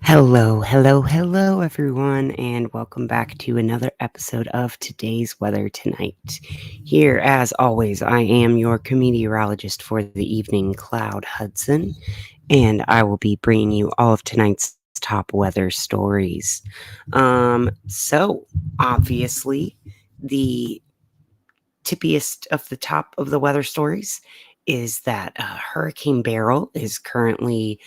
Hello, everyone, and welcome back to another episode of Today's Weather Tonight. Here, as always, I am your meteorologist for the evening, Cloud Hudson, and I will be bringing you all of tonight's top weather stories. So, obviously, the tippiest of the top of the weather stories is that Hurricane Beryl is currently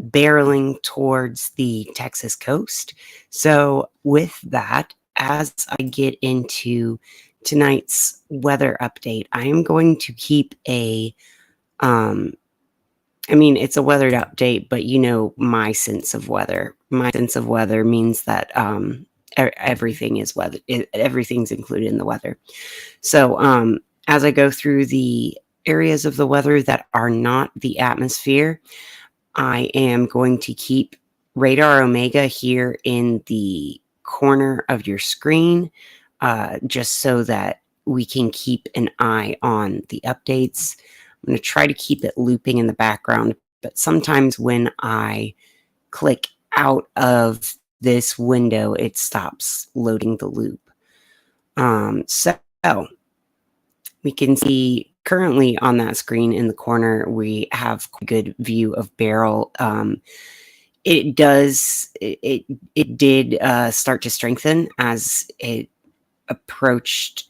barreling towards the Texas coast. So, with that, as I get into tonight's weather update, I am going to keep um, it's a weather update, but my sense of weather. My sense of weather means that everything is weather, everything's included in the weather. So, as I go through the areas of the weather that are not the atmosphere, I am going to keep Radar Omega here in the corner of your screen, just so that we can keep an eye on the updates. I'm going to try to keep it looping in the background, but sometimes when I click out of this window, it stops loading the loop. So we can see currently on that screen in the corner, we have a good view of Beryl. It did start to strengthen as it approached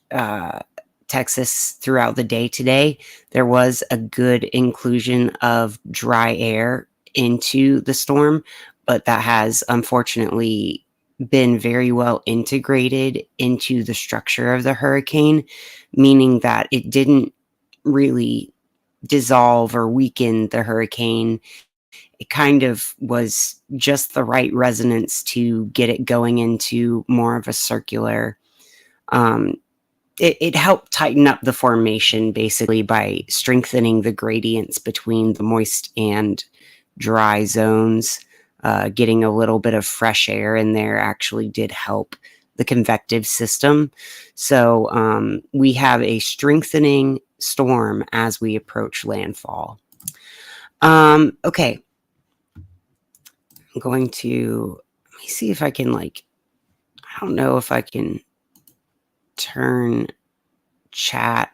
Texas throughout the day today. There was a good inclusion of dry air into the storm, but that has unfortunately been very well integrated into the structure of the hurricane, meaning that it didn't really dissolve or weaken the hurricane. It kind of was just the right resonance to get it going into more of a circular. It helped tighten up the formation basically by strengthening the gradients between the moist and dry zones. Getting a little bit of fresh air in there actually did help the convective system. So we have a strengthening storm as we approach landfall. Okay. I'm going to, let me see if I can I don't know if I can turn chat.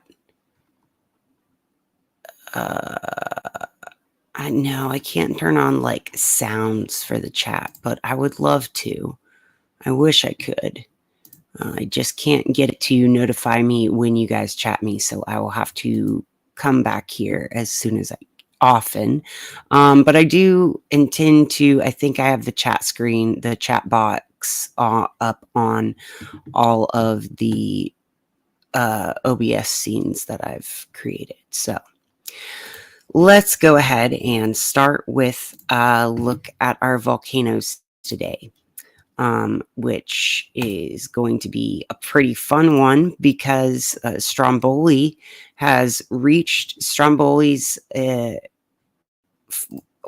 I know I can't turn on sounds for the chat, but I would love to. I wish I could. I just can't get it to notify me when you guys chat me, so I will have to come back here as soon as often. But I do intend to, I think I have the chat screen, the chat box up on all of the OBS scenes that I've created. So let's go ahead and start with a look at our volcanoes today. Which is going to be a pretty fun one because Stromboli's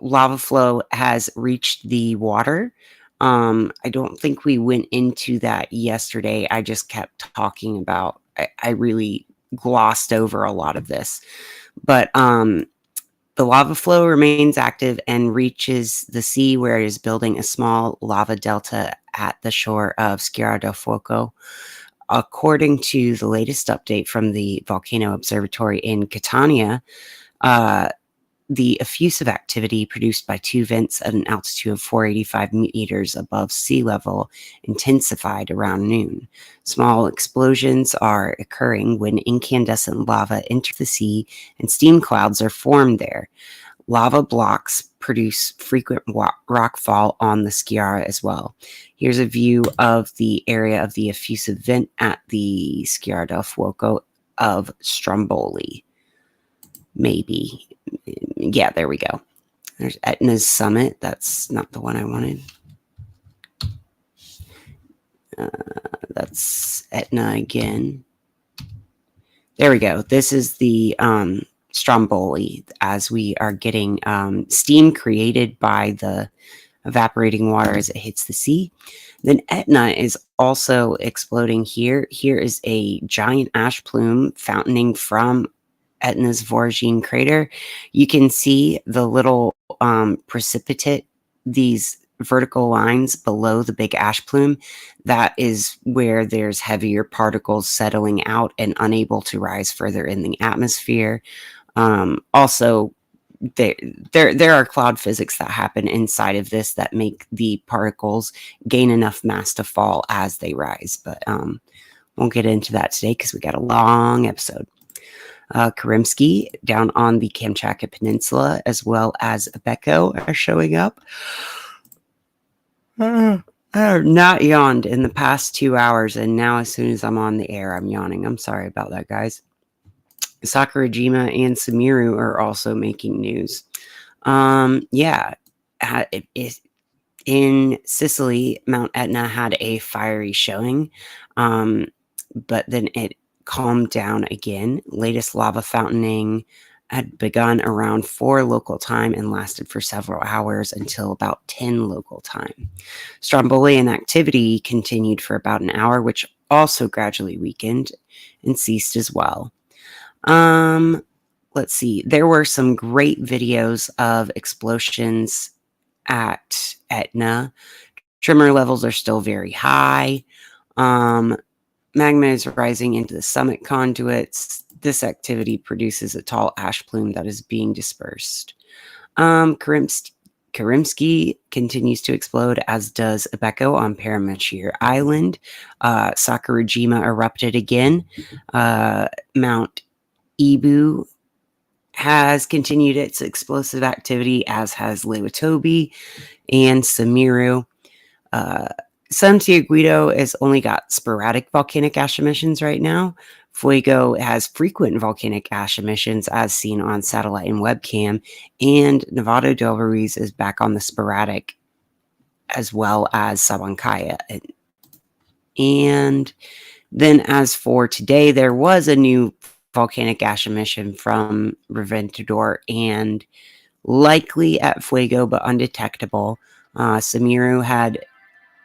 lava flow has reached the water. I don't think we went into that yesterday. I just kept talking about, I really glossed over a lot of this, but the lava flow remains active and reaches the sea, where it is building a small lava delta at the shore of Sierra del Fuego. According to the latest update from the Volcano Observatory in Catania, the effusive activity produced by two vents at an altitude of 485 meters above sea level intensified around noon. Small explosions are occurring when incandescent lava enters the sea and steam clouds are formed there. Lava blocks produce frequent rockfall on the Sierra as well. Here's a view of the area of the effusive vent at the Sierra del Fuego of Stromboli. Maybe. Yeah, there we go. There's Etna's summit. That's not the one I wanted. That's Etna again. There we go. This is the Stromboli, as we are getting steam created by the evaporating water as it hits the sea. Then Etna is also exploding here. Here is a giant ash plume fountaining from Etna's Voragine crater. You can see the little precipitate, these vertical lines below the big ash plume, that is where there's heavier particles settling out and unable to rise further in the atmosphere. Also, there are cloud physics that happen inside of this that make the particles gain enough mass to fall as they rise. But won't get into that today because we got a long episode. Karimsky down on the Kamchatka Peninsula, as well as Beko, are showing up. I have not yawned in the past 2 hours, and now as soon as I'm on the air, I'm yawning. I'm sorry about that, guys. Sakurajima and Sumeru are also making news. In Sicily, Mount Etna had a fiery showing, but then it calmed down again. Latest lava fountaining had begun around 4 local time and lasted for several hours until about 10 local time. Strombolian activity continued for about an hour, which also gradually weakened and ceased as well. Let's see. There were some great videos of explosions at Etna. Tremor levels are still very high. Magma is rising into the summit conduits. This activity produces a tall ash plume that is being dispersed. Karimsky continues to explode, as does Abeko on Paramashir Island. Sakurajima erupted again. Mount Ibu has continued its explosive activity, as has Lewitobi and Sumeru. Santiaguido has only got sporadic volcanic ash emissions right now. Fuego has frequent volcanic ash emissions, as seen on satellite and webcam, and Nevado del Ruiz is back on the sporadic, as well as Sabancaya. And then as for today, there was a new volcanic ash emission from Reventador and likely at Fuego, but undetectable. Sumeru had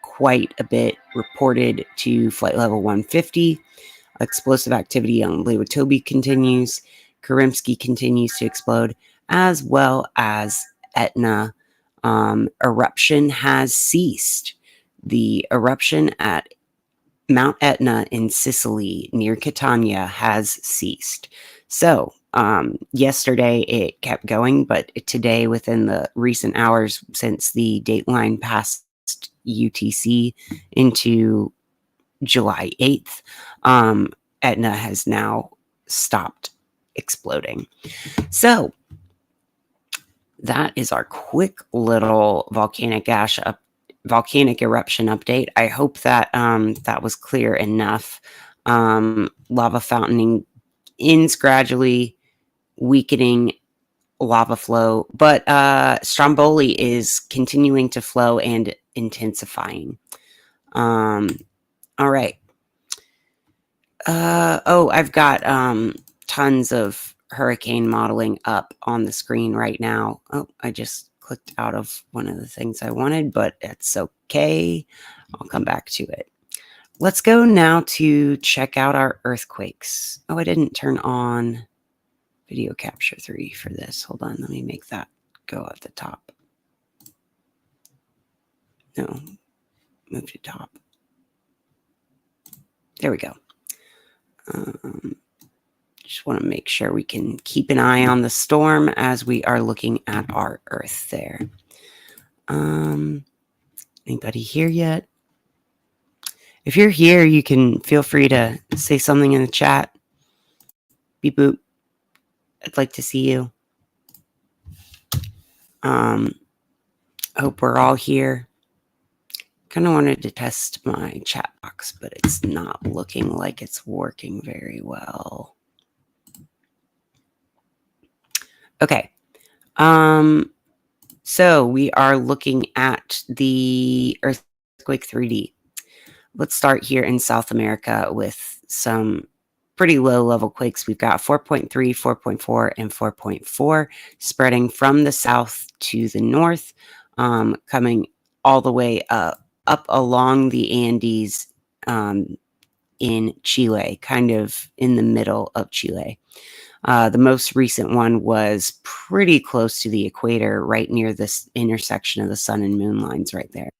quite a bit reported to flight level 150. Explosive activity on Lewitobi continues. Karimsky continues to explode, as well as Etna. Eruption has ceased. The eruption at Mount Etna in Sicily near Catania has ceased. So, yesterday it kept going, but today, within the recent hours since the dateline passed UTC into July 8th, Etna has now stopped exploding. So, that is our quick little volcanic eruption update. I hope that that was clear enough. Lava fountaining ends gradually, weakening lava flow, but Stromboli is continuing to flow and intensifying. All right. I've got tons of hurricane modeling up on the screen right now. Oh, I just clicked out of one of the things I wanted, but it's okay. I'll come back to it. Let's go now to check out our earthquakes. Oh, I didn't turn on video capture 3 for this. Hold on, let me make that go at the top. No, move to top. There we go. Just want to make sure we can keep an eye on the storm as we are looking at our Earth there. Anybody here yet? If you're here, you can feel free to say something in the chat. Beep boop. I'd like to see you. Hope we're all here. Kind of wanted to test my chat box, but it's not looking like it's working very well. Okay. So we are looking at the earthquake 3D. Let's start here in South America with some pretty low level quakes. We've got 4.3, 4.4, and 4.4 spreading from the south to the north, coming all the way up along the Andes in Chile, kind of in the middle of Chile. The most recent one was pretty close to the equator, right near this intersection of the sun and moon lines right there.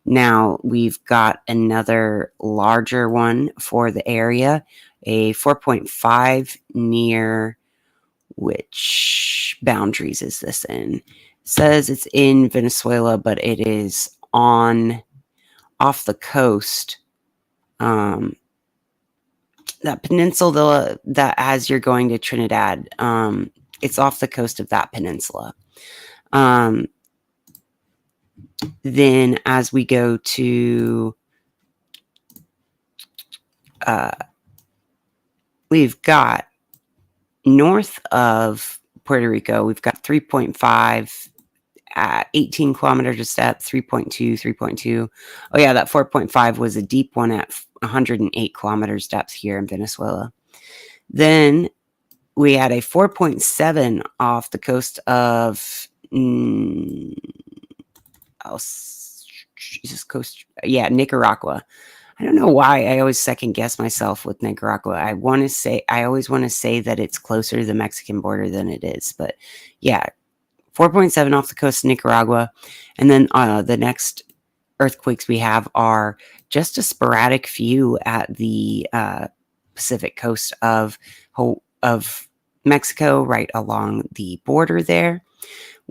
Now we've got another larger one for the area, a 4.5 near which boundaries is this in? It says it's in Venezuela, but it is off the coast. That peninsula that as you're going to Trinidad, it's off the coast of that peninsula. Then as we go to, we've got north of Puerto Rico, we've got 3.5 at 18 kilometers depth, 3.2, 3.2. Oh yeah, that 4.5 was a deep one at 108 kilometers depth here in Venezuela. Then we had a 4.7 off the coast of Nicaragua. I don't know why I always second guess myself with Nicaragua. I always want to say that it's closer to the Mexican border than it is, but yeah, 4.7 off the coast of Nicaragua. And then the next earthquakes we have are just a sporadic few at the Pacific coast of Mexico, right along the border there.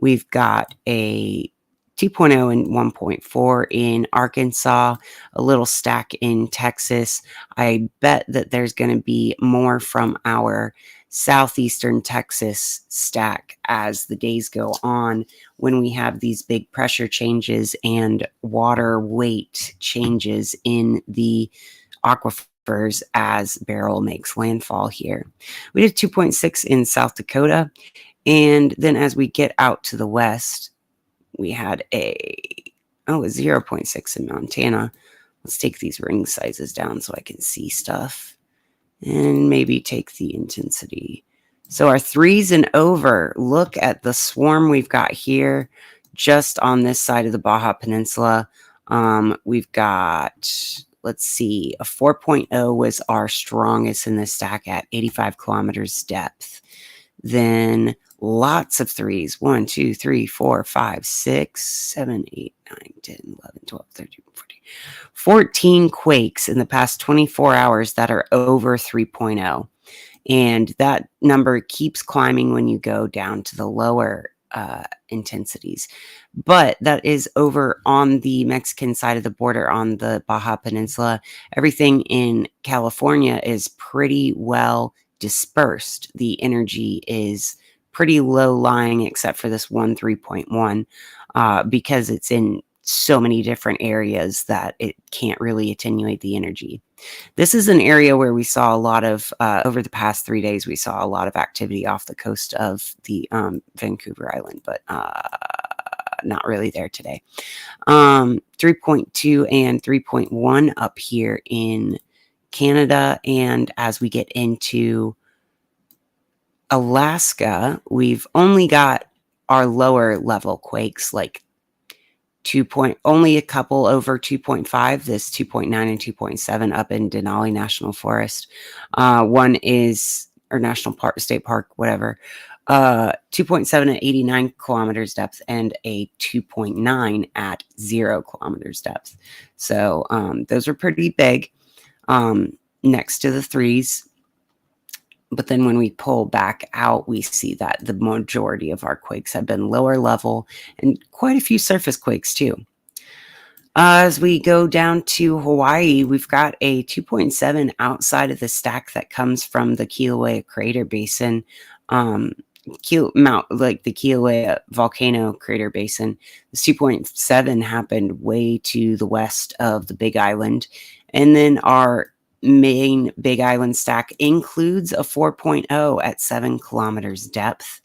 We've got a 2.0 and 1.4 in Arkansas, a little stack in Texas. I bet that there's going to be more from our southeastern Texas stack as the days go on when we have these big pressure changes and water weight changes in the aquifers as Beryl makes landfall here. We did 2.6 in South Dakota. And then as we get out to the west, we had a 0.6 in Montana. Let's take these ring sizes down so I can see stuff. And maybe take the intensity. So our 3s and over, look at the swarm we've got here just on this side of the Baja Peninsula. We've got, let's see, a 4.0 was our strongest in this stack at 85 kilometers depth. Then lots of 3s. 1, 2, 3, 4, 5, 6, 7, 8, 9, 10, 11, 12, 13, 14. 14 quakes in the past 24 hours that are over 3.0. And that number keeps climbing when you go down to the lower intensities. But that is over on the Mexican side of the border on the Baja Peninsula. Everything in California is pretty well dispersed. The energy is pretty low lying except for this 3.1 because it's in so many different areas that it can't really attenuate the energy. This is an area where we saw a lot of, over the past 3 days, we saw a lot of activity off the coast of the Vancouver Island, but not really there today. 3.2 and 3.1 up here in Canada. And as we get into Alaska, we've only got our lower level quakes, like only a couple over 2.5, this 2.9 and 2.7 up in Denali National Forest. One is, or National Park, State Park, whatever. 2.7 at 89 kilometers depth and a 2.9 at 0 kilometers depth. So those are pretty big next to the 3s. But then when we pull back out, we see that the majority of our quakes have been lower level and quite a few surface quakes too. As we go down to Hawaii, we've got a 2.7 outside of the stack that comes from the Kilauea crater basin, like the Kilauea volcano crater basin. This 2.7 happened way to the west of the Big Island. And then our main Big Island stack includes a 4.0 at 7 kilometers depth.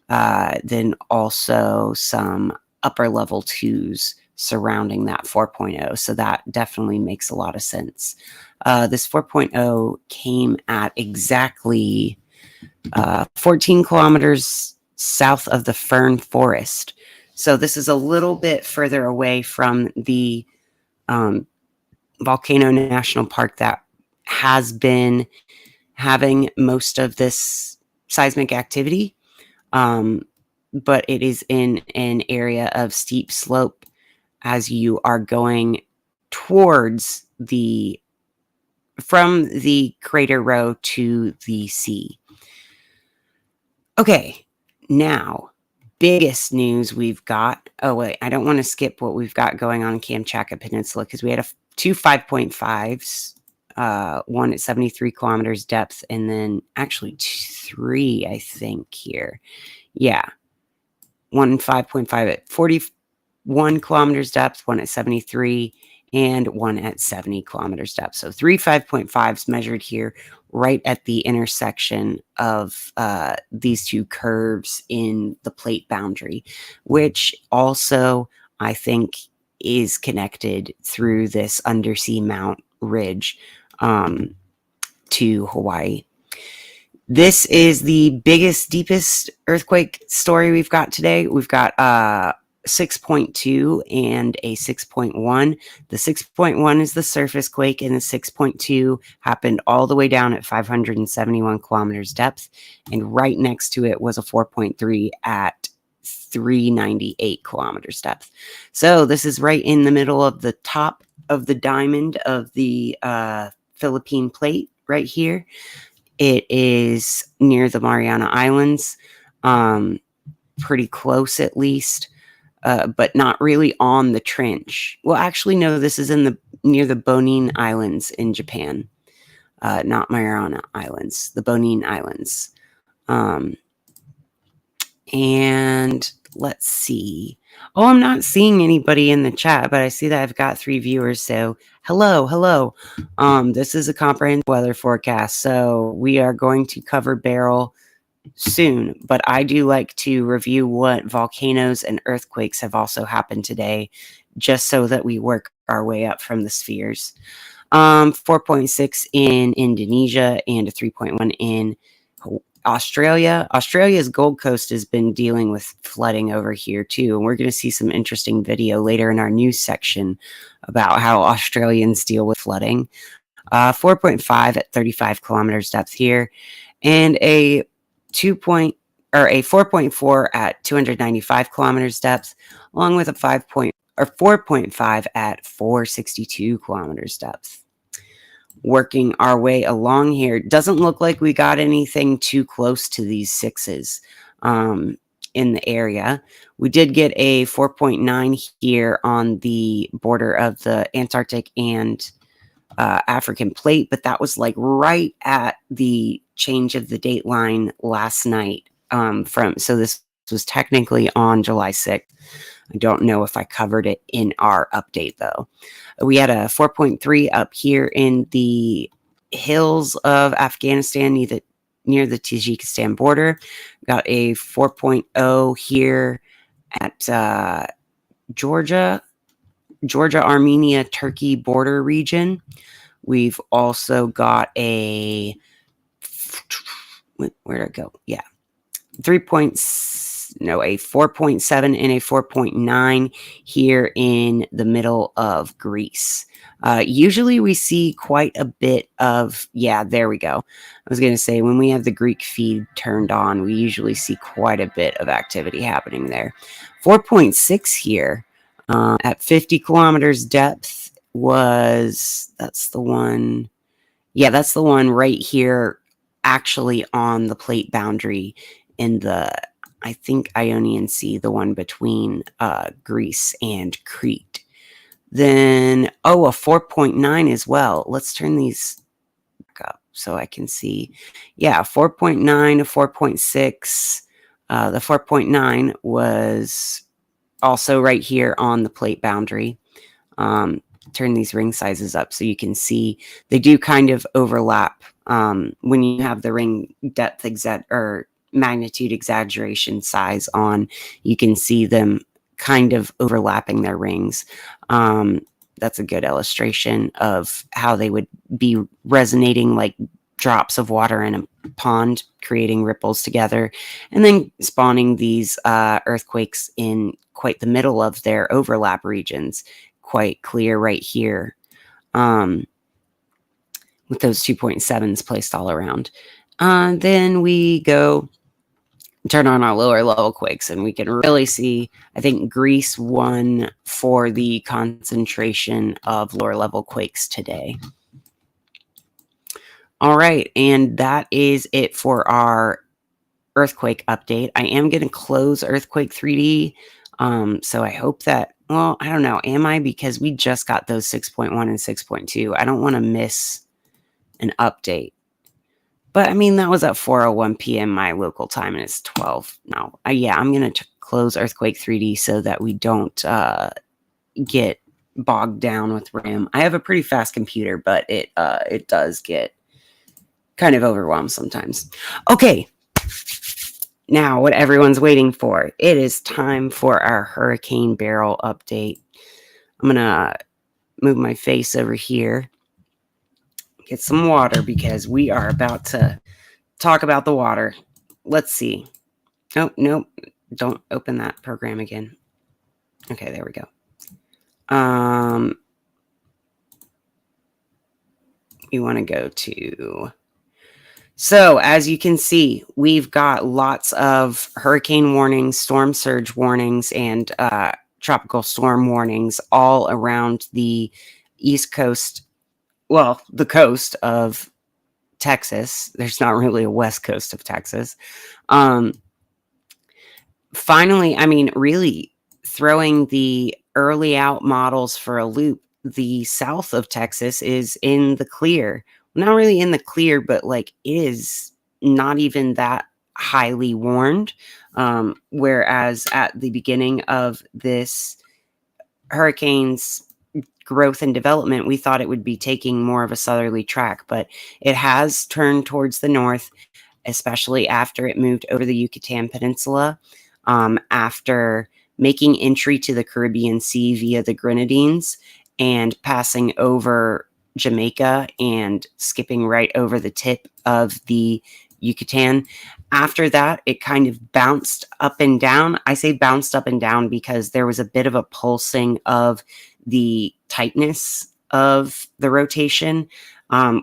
Then also some upper level 2s surrounding that 4.0. So that definitely makes a lot of sense. This 4.0 came at exactly 14 kilometers south of the Fern Forest. So this is a little bit further away from the Volcano National Park that has been having most of this seismic activity, but it is in an area of steep slope as you are going towards from the crater row to the sea. Okay, now, biggest news we've got. Oh, wait, I don't want to skip what we've got going on in Kamchatka Peninsula because we had two 5.5s, one at 73 kilometers depth, and then actually three, I think, here. Yeah, one 5.5 at 41 kilometers depth, one at 73, and one at 70 kilometers depth. So three 5.5s measured here right at the intersection of these two curves in the plate boundary, which also I think is connected through this undersea mount ridge to Hawaii. This is the biggest, deepest earthquake story we've got today. We've got 6.2 and a 6.1. The 6.1 is the surface quake, and the 6.2 happened all the way down at 571 kilometers depth. And right next to it was a 4.3 at 398 kilometers depth. So this is right in the middle of the top of the diamond of the Philippine plate right here. It is near the Mariana Islands, pretty close at least, but not really on the trench. Well, actually, no, this is near the Bonin Islands in Japan, not Mariana Islands, the Bonin Islands. And let's see. Oh, I'm not seeing anybody in the chat, but I see that I've got 3 viewers. So hello. This is a comprehensive weather forecast. So we are going to cover Beryl soon, but I do like to review what volcanoes and earthquakes have also happened today, just so that we work our way up from the spheres. 4.6 in Indonesia and a 3.1 in Australia. Australia's Gold Coast has been dealing with flooding over here too, and we're going to see some interesting video later in our news section about how Australians deal with flooding. 4.5 at 35 kilometers depth here, and a 4.4 at 295 kilometers depth, along with a 4.5 at 462 kilometers depth. Working our way along here. Doesn't look like we got anything too close to these 6s in the area. We did get a 4.9 here on the border of the Antarctic and African plate, but that was like right at the change of the date line last night. So this was technically on July 6th. I don't know if I covered it in our update though. We had a 4.3 up here in the hills of Afghanistan near the Tajikistan border. Got a 4.0 here at Georgia, Armenia, Turkey border region. We've also got where'd it go? Yeah. A 4.7 and a 4.9 here in the middle of Greece. Usually we see quite a bit of, there we go. I was going to say, when we have the Greek feed turned on, we usually see quite a bit of activity happening there. 4.6 here at 50 kilometers depth that's the one. Yeah, that's the one right here, actually on the plate boundary in the, I think, Ionian Sea, the one between Greece and Crete. Then, a 4.9 as well. Let's turn these back up so I can see. Yeah, 4.9 to 4.6. The 4.9 was also right here on the plate boundary. Turn these ring sizes up so you can see they do kind of overlap. When you have the ring depth or magnitude exaggeration size on, you can see them kind of overlapping their rings. That's a good illustration of how they would be resonating like drops of water in a pond, creating ripples together, and then spawning these earthquakes in quite the middle of their overlap regions. Quite clear right here, with those 2.7s placed all around. Then we go turn on our lower level quakes, and we can really see, I think Greece won for the concentration of lower level quakes today. All right, and that is it for our earthquake update. I am going to close Earthquake 3D, so I hope that, well, I don't know, am I? Because we just got those 6.1 and 6.2. I don't want to miss an update. But I mean, that was at 4:01 p.m. my local time, and it's 12 now. Yeah, I'm going to close Earthquake 3D so that we don't get bogged down with RAM. I have a pretty fast computer, but it does get kind of overwhelmed sometimes. Okay, now what everyone's waiting for. It is time for our Hurricane Beryl update. I'm going to move my face over here, get some water, because we are about to talk about the water. Let's see. Oh, nope. Don't open that program again. Okay, there we go. You want to go to... So, as you can see, we've got lots of hurricane warnings, storm surge warnings, and tropical storm warnings all around the East Coast. Well, the coast of Texas. There's not really a west coast of Texas. Finally, I mean, really throwing the early out models for a loop, the south of Texas is in the clear. Not really in the clear, but like it is not even that highly warned. Whereas at the beginning of this hurricane's growth and development, we thought it would be taking more of a southerly track, but it has turned towards the north, especially after it moved over the Yucatan Peninsula, after making entry to the Caribbean Sea via the Grenadines and passing over Jamaica and skipping right over the tip of the Yucatan. After that, it kind of bounced up and down. I say bounced up and down because there was a bit of a pulsing of the tightness of the rotation,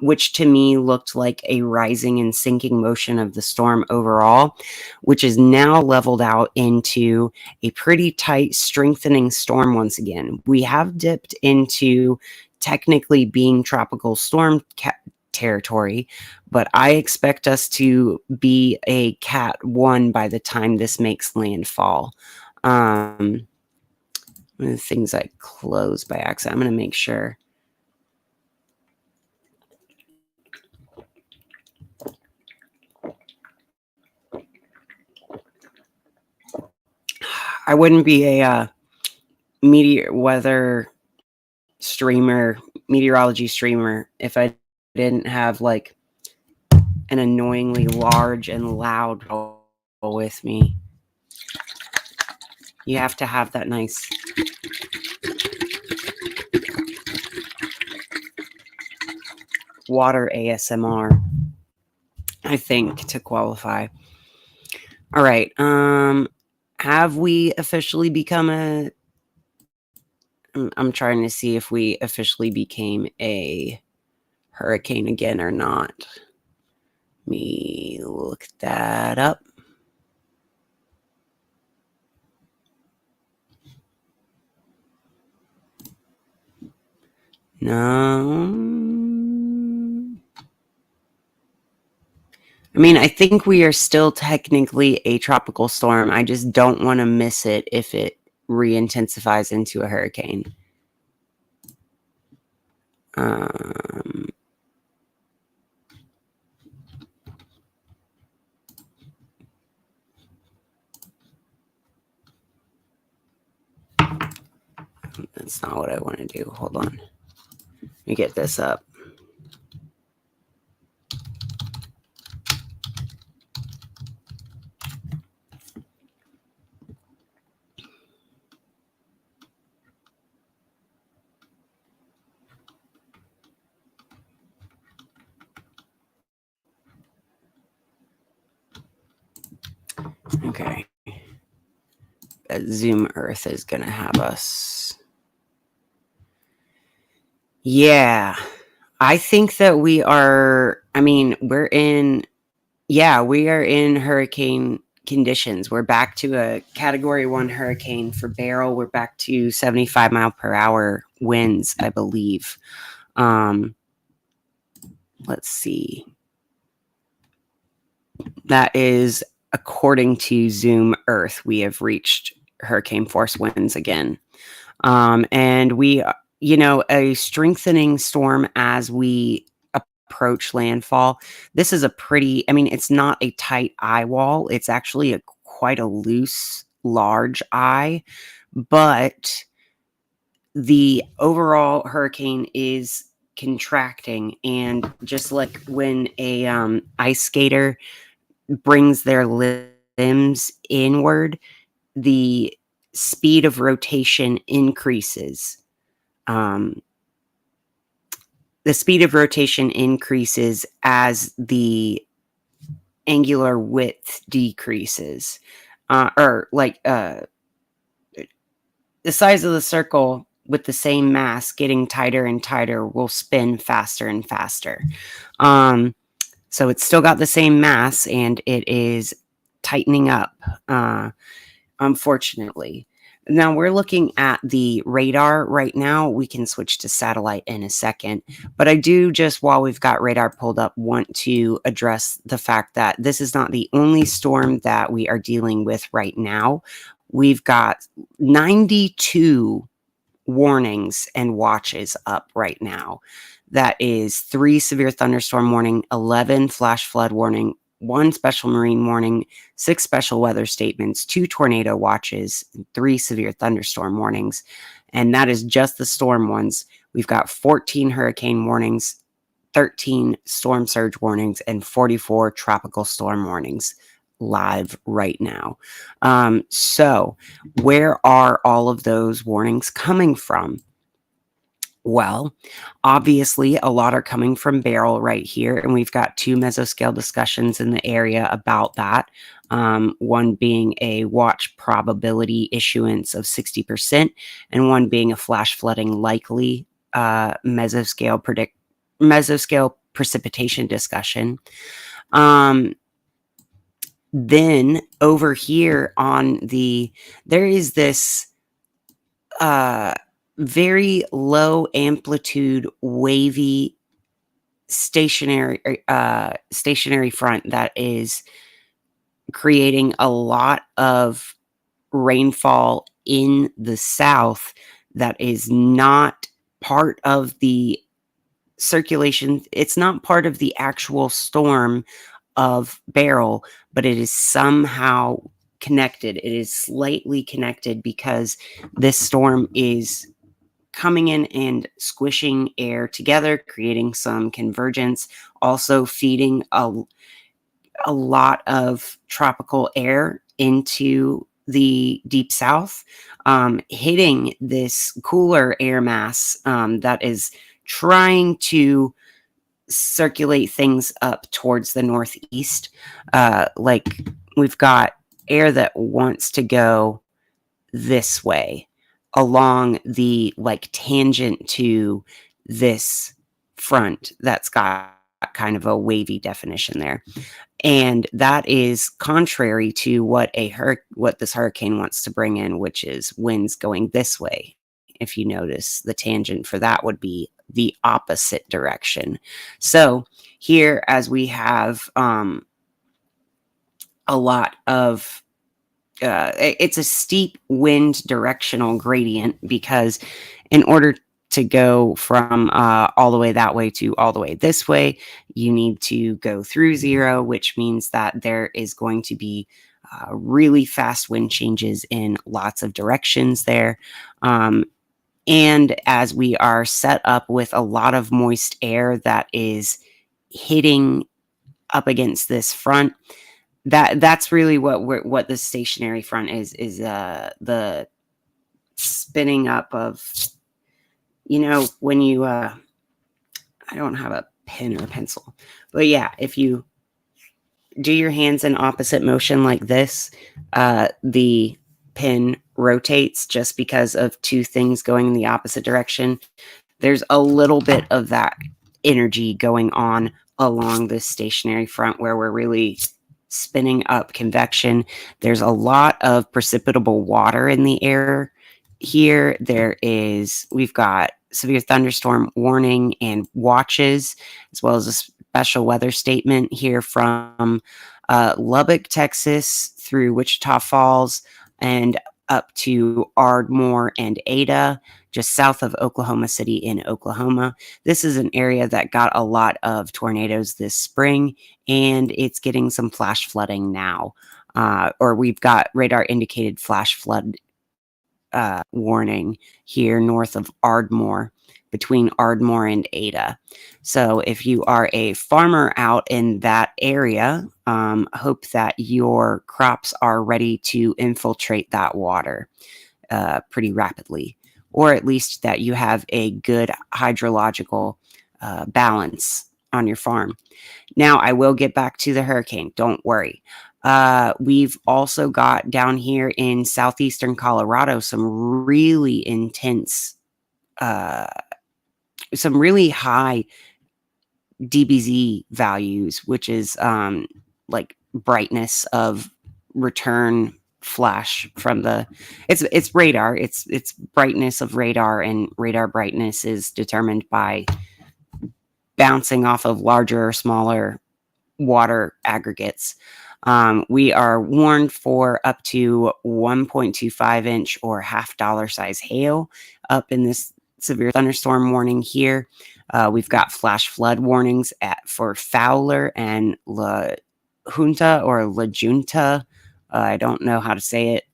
which to me looked like a rising and sinking motion of the storm overall, which is now leveled out into a pretty tight strengthening storm once again. We have dipped into technically being tropical storm territory, but I expect us to be a Cat 1 by the time this makes landfall. One of the things I closed by accident, I'm going to make sure. I wouldn't be a meteorology streamer, if I didn't have like an annoyingly large and loud with me. You have to have that nice water ASMR, I think, to qualify. All right. Have we officially become a... I'm trying to see if we officially became a hurricane again or not. Let me look that up. No. I mean, I think we are still technically a tropical storm. I just don't want to miss it if it re-intensifies into a hurricane. That's not what I want to do. Hold on. Let me get this up. Okay. Zoom Earth is going to have us. Yeah. I think that we are... I mean, we're in Yeah, we are in hurricane conditions. We're back to a category 1 hurricane for Beryl. We're back to 75 mile per hour winds, I believe. Let's see. That is according to Zoom Earth. We have reached hurricane force winds again. And we, a strengthening storm as we approach landfall. This is it's not a tight eye wall. It's actually quite a loose, large eye, but the overall hurricane is contracting. And just like when a ice skater brings their limbs inward, the speed of rotation increases. The speed of rotation increases as the angular width decreases. The size of the circle with the same mass getting tighter and tighter will spin faster and faster. So it's still got the same mass and it is tightening up, unfortunately. Now we're looking at the radar right now. We can switch to satellite in a second, but I do, just while we've got radar pulled up, want to address the fact that this is not the only storm that we are dealing with right now. We've got 92 warnings and watches up right now. That is 3 severe thunderstorm warning, 11 flash flood warning, 1 special marine warning, 6 special weather statements, 2 tornado watches, and 3 severe thunderstorm warnings. And that is just the storm ones. We've got 14 hurricane warnings, 13 storm surge warnings, and 44 tropical storm warnings live right now. So where are all of those warnings coming from? Well, obviously, a lot are coming from Beryl right here, and we've got 2 mesoscale discussions in the area about that. One being a watch probability issuance of 60%, and one being a flash flooding likely mesoscale precipitation discussion. Then over here there is this very low amplitude wavy stationary front that is creating a lot of rainfall in the south that is not part of the circulation. It's not part of the actual storm of Beryl, but it is somehow connected. It is slightly connected because this storm is coming in and squishing air together, creating some convergence, also feeding a lot of tropical air into the deep south, hitting this cooler air mass that is trying to circulate things up towards the northeast. Like we've got air that wants to go this way along the tangent to this front that's got kind of a wavy definition there. And that is contrary to what this hurricane wants to bring in, which is winds going this way. If you notice, the tangent for that would be the opposite direction. So here, as we have a lot of it's a steep wind directional gradient, because in order to go from all the way that way to all the way this way, you need to go through 0, which means that there is going to be really fast wind changes in lots of directions there. And as we are set up with a lot of moist air that is hitting up against this front, that's really what the stationary front is the spinning up of, when you I don't have a pen or a pencil, but yeah, if you do your hands in opposite motion like this, the pin rotates just because of 2 things going in the opposite direction. There's a little bit of that energy going on along this stationary front where we're really spinning up convection. There's a lot of precipitable water in the air here. We've got severe thunderstorm warning and watches, as well as a special weather statement here from Lubbock, Texas, through Wichita Falls and up to Ardmore and Ada, just south of Oklahoma City in Oklahoma. This is an area that got a lot of tornadoes this spring, and it's getting some flash flooding now. Or we've got radar indicated flash flood warning here north of Ardmore, between Ardmore and Ada. So if you are a farmer out in that area, hope that your crops are ready to infiltrate that water pretty rapidly, or at least that you have a good hydrological balance on your farm. Now, I will get back to the hurricane. Don't worry. We've also got down here in southeastern Colorado some really intense, some really high DBZ values, which is like brightness of return flash from it's radar. It's brightness of radar, and radar brightness is determined by bouncing off of larger or smaller water aggregates. We are warned for up to 1.25 inch or $half size hail up in this severe thunderstorm warning here. We've got flash flood warnings for Fowler and La Junta or La Junta. I don't know how to say it.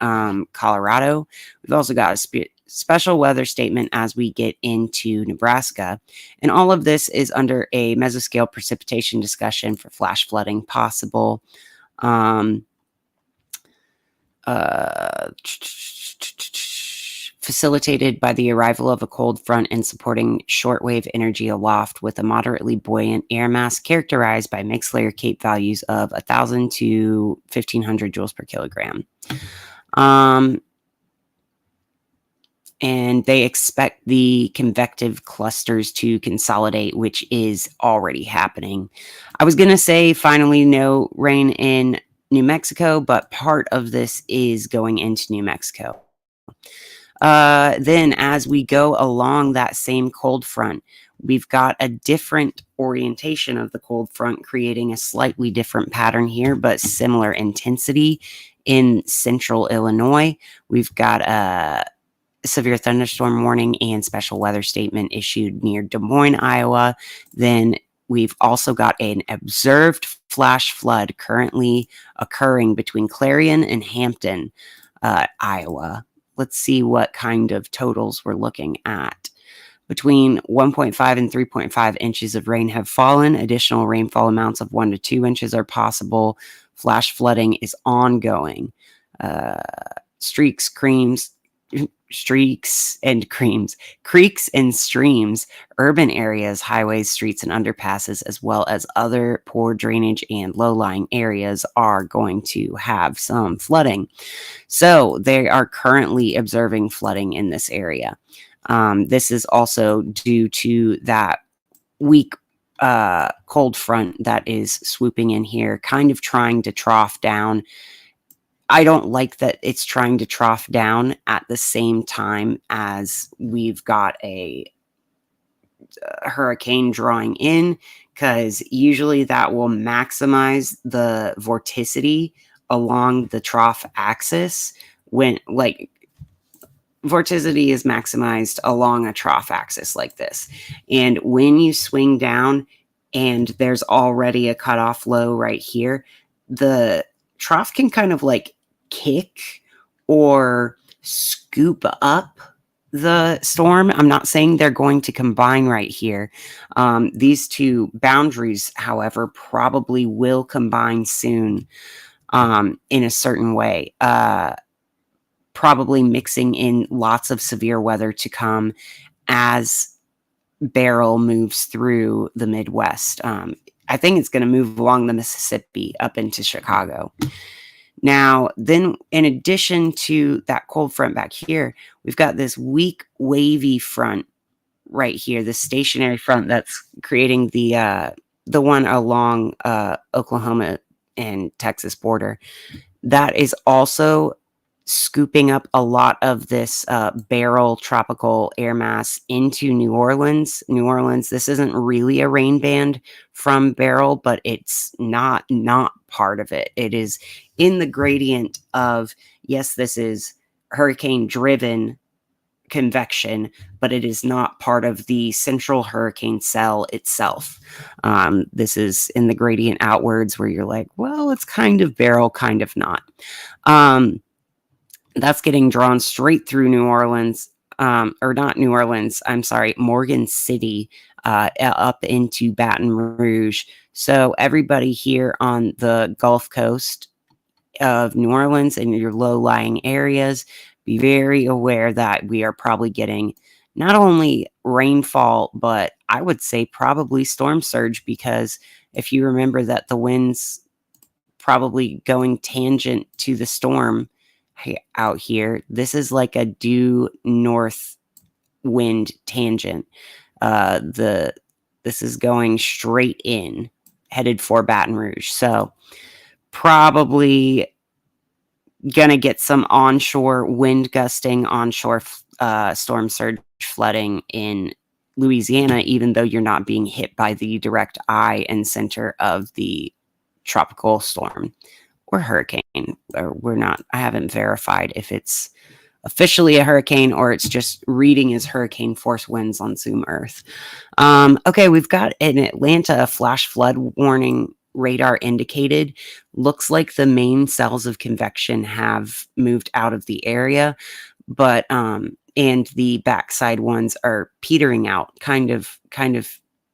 Colorado. We've also got a special weather statement as we get into Nebraska. And all of this is under a mesoscale precipitation discussion for flash flooding possible. Facilitated by the arrival of a cold front and supporting shortwave energy aloft with a moderately buoyant air mass characterized by mixed layer CAPE values of 1,000 to 1,500 joules per kilogram. And they expect the convective clusters to consolidate, which is already happening. I was going to say finally no rain in New Mexico, but part of this is going into New Mexico. Then as we go along that same cold front, we've got a different orientation of the cold front, creating a slightly different pattern here, but similar intensity in central Illinois. We've got a severe thunderstorm warning and special weather statement issued near Des Moines, Iowa. Then we've also got an observed flash flood currently occurring between Clarion and Hampton, Iowa. Let's see what kind of totals we're looking at. Between 1.5 and 3.5 inches of rain have fallen. Additional rainfall amounts of 1 to 2 inches are possible. Flash flooding is ongoing. Streaks and creams, creeks and streams, urban areas, highways, streets, and underpasses, as well as other poor drainage and low-lying areas are going to have some flooding. So they are currently observing flooding in this area. This is also due to that weak cold front that is swooping in here, kind of trying to trough down. I don't like that it's trying to trough down at the same time as we've got a hurricane drawing in, because usually that will maximize the vorticity along the trough axis. When vorticity is maximized along a trough axis like this. And when you swing down and there's already a cutoff low right here, the trough can kind of kick or scoop up the storm. I'm not saying they're going to combine right here. These two boundaries, however, probably will combine soon in a certain way, probably mixing in lots of severe weather to come as Beryl moves through the Midwest. I think it's going to move along the Mississippi up into Chicago. Now, then, in addition to that cold front back here, we've got this weak wavy front right here, the stationary front that's creating the the one along Oklahoma and Texas border, that is also scooping up a lot of this Beryl tropical air mass into New Orleans. New Orleans, this isn't really a rain band from Beryl, but it's not part of it. It is in the gradient of, yes, this is hurricane driven convection, but it is not part of the central hurricane cell itself. This is in the gradient outwards where you're like, well, it's kind of Beryl, kind of not. That's getting drawn straight through New Orleans, or not New Orleans, I'm sorry, Morgan City, up into Baton Rouge. So everybody here on the Gulf Coast of New Orleans and your low-lying areas, be very aware that we are probably getting not only rainfall, but I would say probably storm surge, because if you remember that the winds probably going tangent to the storm out here, this is like a due north wind tangent. This is going straight in, headed for Baton Rouge. So probably gonna get some onshore wind gusting, onshore storm surge flooding in Louisiana, even though you're not being hit by the direct eye and center of the tropical storm or hurricane. Or I haven't verified if it's officially a hurricane or it's just reading as hurricane force winds on Zoom Earth. Okay, we've got in Atlanta a flash flood warning radar indicated. Looks like the main cells of convection have moved out of the area, but and the backside ones are petering out, kind of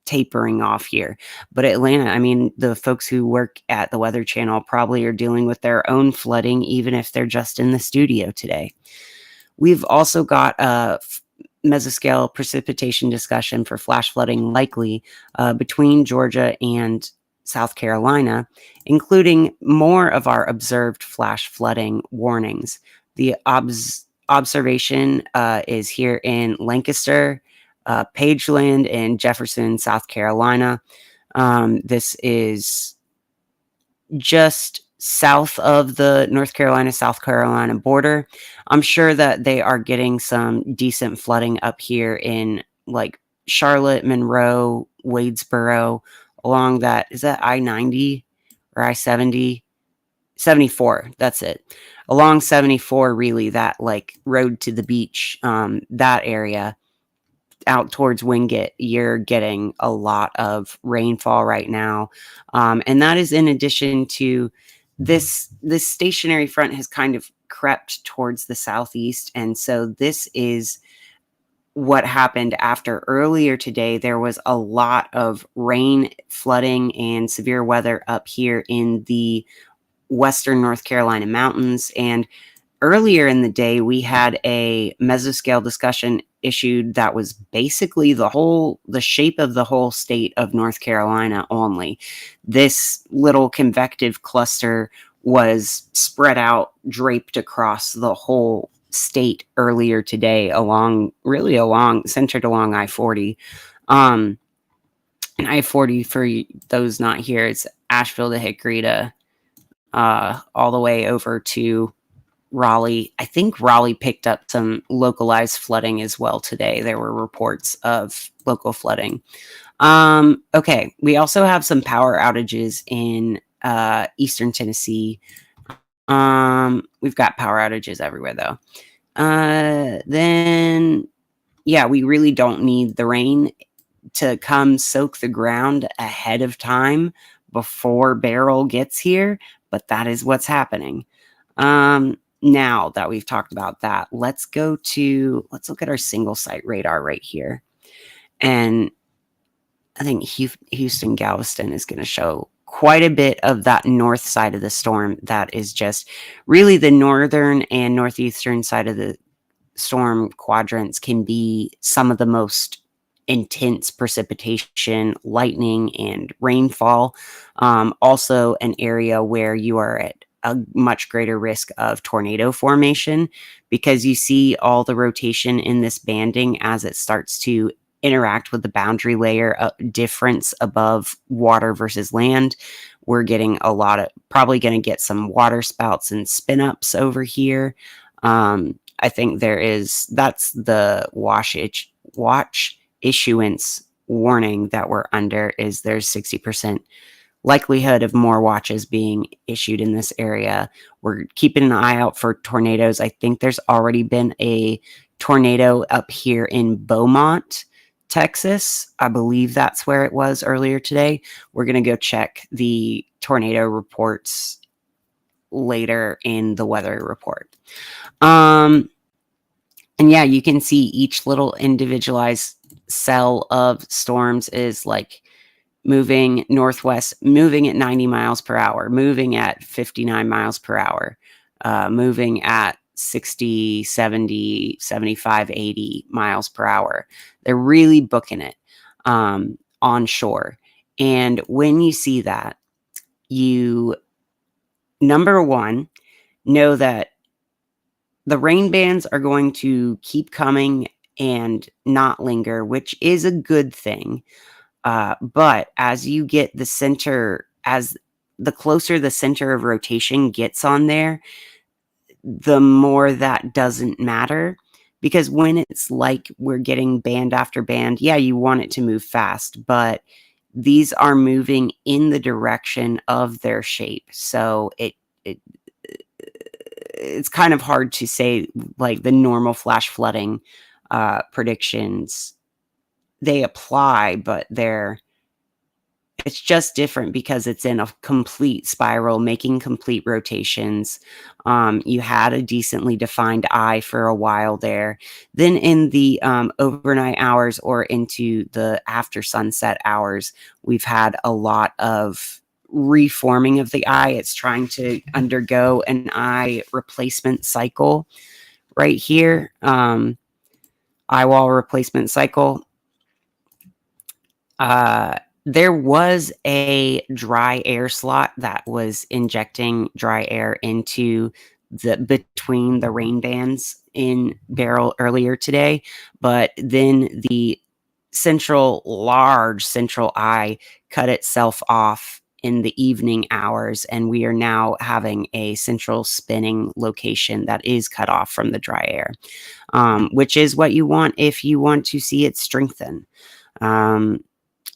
tapering off here. But Atlanta, I mean, the folks who work at the Weather Channel probably are dealing with their own flooding, even if they're just in the studio today. We've also got a mesoscale precipitation discussion for flash flooding likely between Georgia and South Carolina, including more of our observed flash flooding warnings. The observation is here in Lancaster, Pageland, and Jefferson, South Carolina. This is just south of the North Carolina-South Carolina border. I'm sure that they are getting some decent flooding up here in like Charlotte, Monroe, Wadesboro, along that, is that I-90 or I-70? 74, that's it. Along 74, really, that like road to the beach, that area out towards Wingate, you're getting a lot of rainfall right now. And that is in addition to this stationary front has kind of crept towards the southeast. And so this is what happened after earlier today. There was a lot of rain, flooding, and severe weather up here in the western North Carolina mountains. And earlier in the day, we had a mesoscale discussion issued that was basically the shape of the whole state of North Carolina only. This little convective cluster was spread out, draped across the whole state earlier today, centered along I-40. And I-40, for those not here, it's Asheville to Hickory to all the way over to Raleigh. I think Raleigh picked up some localized flooding as well today. There were reports of local flooding. Okay, we also have some power outages in eastern Tennessee. We've got power outages everywhere though. Then, yeah, we really don't need the rain to come soak the ground ahead of time before Beryl gets here, but that is what's happening. Now that we've talked about that, let's look at our single site radar right here. And I think Houston Galveston is going to show quite a bit of that north side of the storm. That is just really the northern and northeastern side of the storm quadrants can be some of the most intense precipitation, lightning, and rainfall. Also an area where you are at a much greater risk of tornado formation, because you see all the rotation in this banding as it starts to interact with the boundary layer difference above water versus land. We're getting probably going to get some water spouts and spin ups over here. I think that's the watch issuance warning that we're under, is there's 60% likelihood of more watches being issued in this area. We're keeping an eye out for tornadoes. I think there's already been a tornado up here in Beaumont, Texas. I believe that's where it was earlier today. We're going to go check the tornado reports later in the weather report. And yeah, you can see each little individualized cell of storms is like moving northwest, moving at 90 miles per hour, moving at 59 miles per hour, moving at 60, 70, 75, 80 miles per hour. They're really booking it onshore. And when you see that, you, number one, know that the rain bands are going to keep coming and not linger, which is a good thing. But as you get the center, as the closer the center of rotation gets on there, the more that doesn't matter. Because when it's like we're getting band after band, yeah, you want it to move fast, but these are moving in the direction of their shape. So it's kind of hard to say, like the normal flash flooding predictions, they apply, but it's just different because it's in a complete spiral, making complete rotations. You had a decently defined eye for a while there. Then in the overnight hours or into the after sunset hours, we've had a lot of reforming of the eye. It's trying to undergo an eye replacement cycle right here. Eye wall replacement cycle. There was a dry air slot that was injecting dry air into between the rain bands in Beryl earlier today, but then the large central eye cut itself off in the evening hours, and we are now having a central spinning location that is cut off from the dry air, which is what you want if you want to see it strengthen.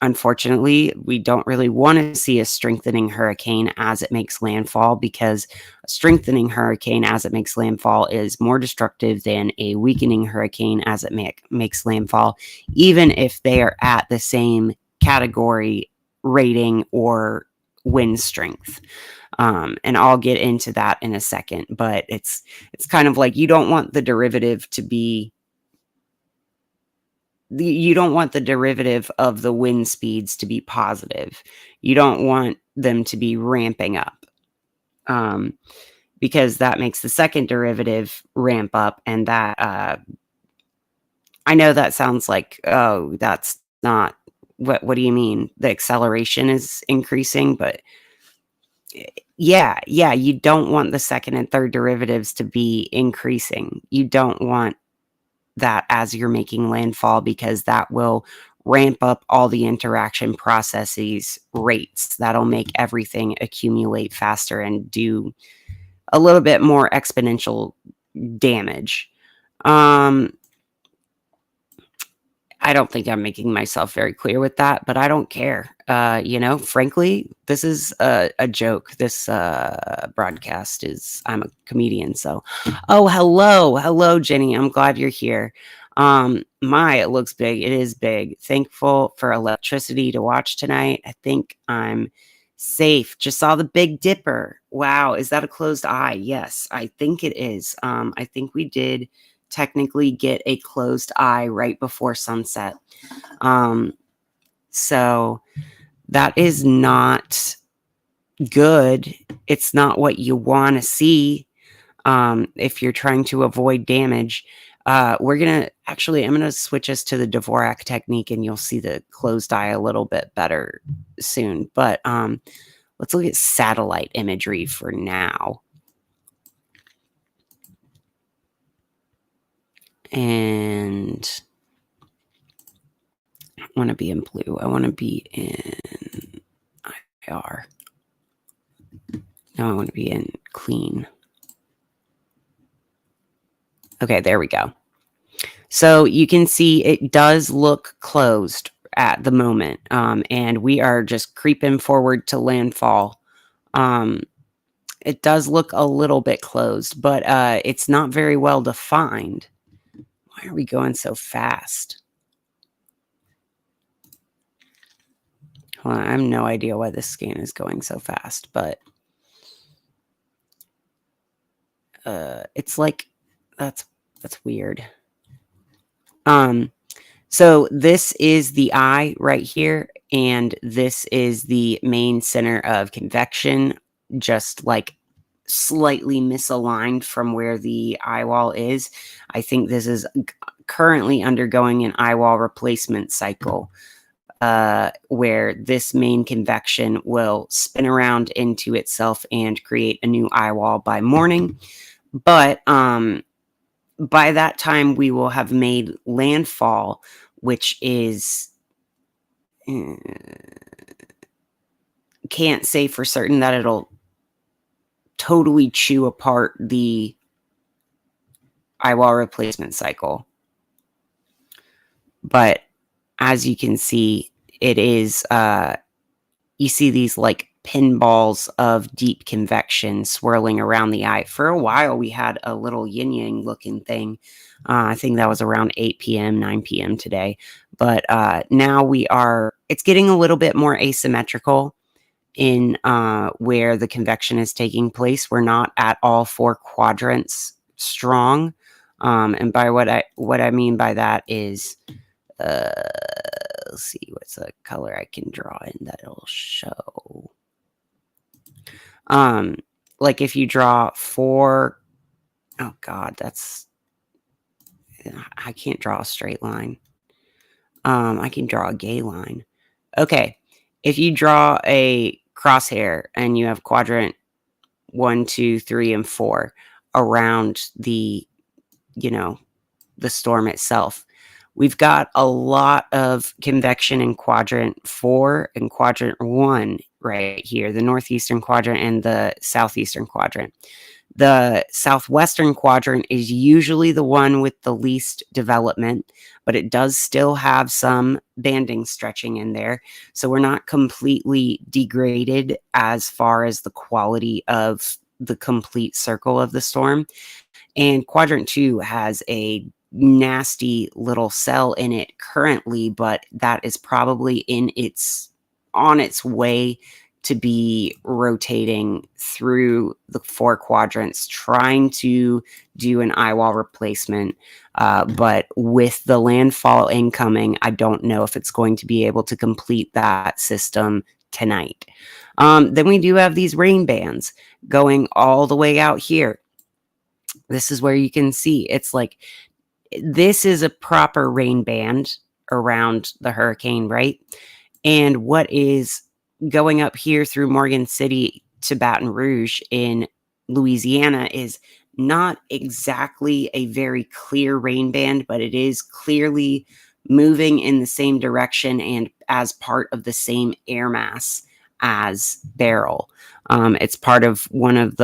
Unfortunately, we don't really want to see a strengthening hurricane as it makes landfall, because a strengthening hurricane as it makes landfall is more destructive than a weakening hurricane as it makes landfall, even if they are at the same category rating or wind strength. And I'll get into that in a second, but it's kind of like you don't want the derivative to be you don't want the derivative of the wind speeds to be positive. You don't want them to be ramping up, because that makes the second derivative ramp up. And that, I know that sounds like, oh, that's not, what do you mean? The acceleration is increasing, but yeah, you don't want the second and third derivatives to be increasing. You don't want that as you're making landfall, because that will ramp up all the interaction processes rates. That'll make everything accumulate faster and do a little bit more exponential damage. I don't think I'm making myself very clear with that, but I don't care. Frankly, this is a joke. This broadcast I'm a comedian. So, oh, hello, Jenny. I'm glad you're here. It looks big. It is big. Thankful for electricity to watch tonight. I think I'm safe. Just saw the Big Dipper. Wow. Is that a closed eye? Yes, I think it is. I think we did technically get a closed eye right before sunset. So that is not good. It's not what you want to see if you're trying to avoid damage. I'm going to switch us to the Dvorak technique, and you'll see the closed eye a little bit better soon. But let's look at satellite imagery for now. And want to be in blue. I want to be in IR. No, I want to be in clean. Okay, there we go. So you can see it does look closed at the moment, and we are just creeping forward to landfall. It does look a little bit closed, but it's not very well defined. Why are we going so fast? Well, I have no idea why this scan is going so fast, but it's like that's weird. So this is the eye right here, and this is the main center of convection, just like slightly misaligned from where the eye wall is. I think this is currently undergoing an eye wall replacement cycle, where this main convection will spin around into itself and create a new eye wall by morning. But by that time, we will have made landfall, which is can't say for certain that it'll totally chew apart the eye wall replacement cycle. But as you can see, it is, you see these like pinballs of deep convection swirling around the eye. For a while, we had a little yin yang looking thing. I think that was around 8 p.m., 9 p.m. today. But now it's getting a little bit more asymmetrical in where the convection is taking place. We're not at all 4 quadrants strong. And by what I mean by that is, let's see, what's a color I can draw in that it'll show. Like if you draw 4, oh God, I can't draw a straight line. I can draw a gay line. Okay. If you draw a crosshair and you have quadrant 1, 2, 3, and 4 around the storm itself, we've got a lot of convection in quadrant 4 and quadrant 1 right here, the northeastern quadrant and the southeastern quadrant. The southwestern quadrant is usually the one with the least development, but it does still have some banding stretching in there. So we're not completely degraded as far as the quality of the complete circle of the storm. And quadrant 2 has a nasty little cell in it currently, but that is probably on its way to be rotating through the 4 quadrants, trying to do an eye wall replacement. But with the landfall incoming, I don't know if it's going to be able to complete that system tonight. Then we do have these rain bands going all the way out here. This is where you can see it's like, this is a proper rain band around the hurricane, right? And what is going up here through Morgan City to Baton Rouge in Louisiana is not exactly a very clear rain band, but it is clearly moving in the same direction and as part of the same air mass as Beryl. It's part of one of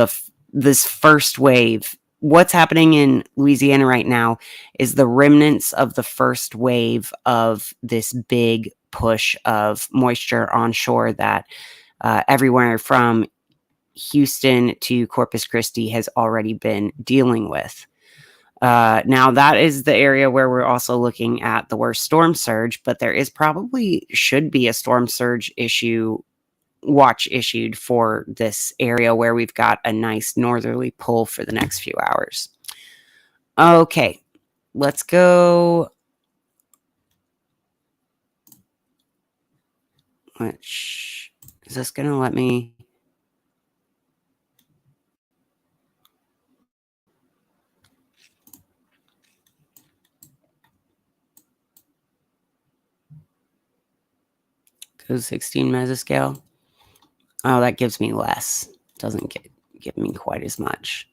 this first wave. What's happening in Louisiana right now is the remnants of the first wave of this big push of moisture onshore that everywhere from Houston to Corpus Christi has already been dealing with. Now, that is the area where we're also looking at the worst storm surge, but there should be a storm surge watch issued for this area where we've got a nice northerly pull for the next few hours. Okay, let's go. Which is this going to let me? Go 16 mesoscale. Oh, that gives me less. Doesn't give me quite as much.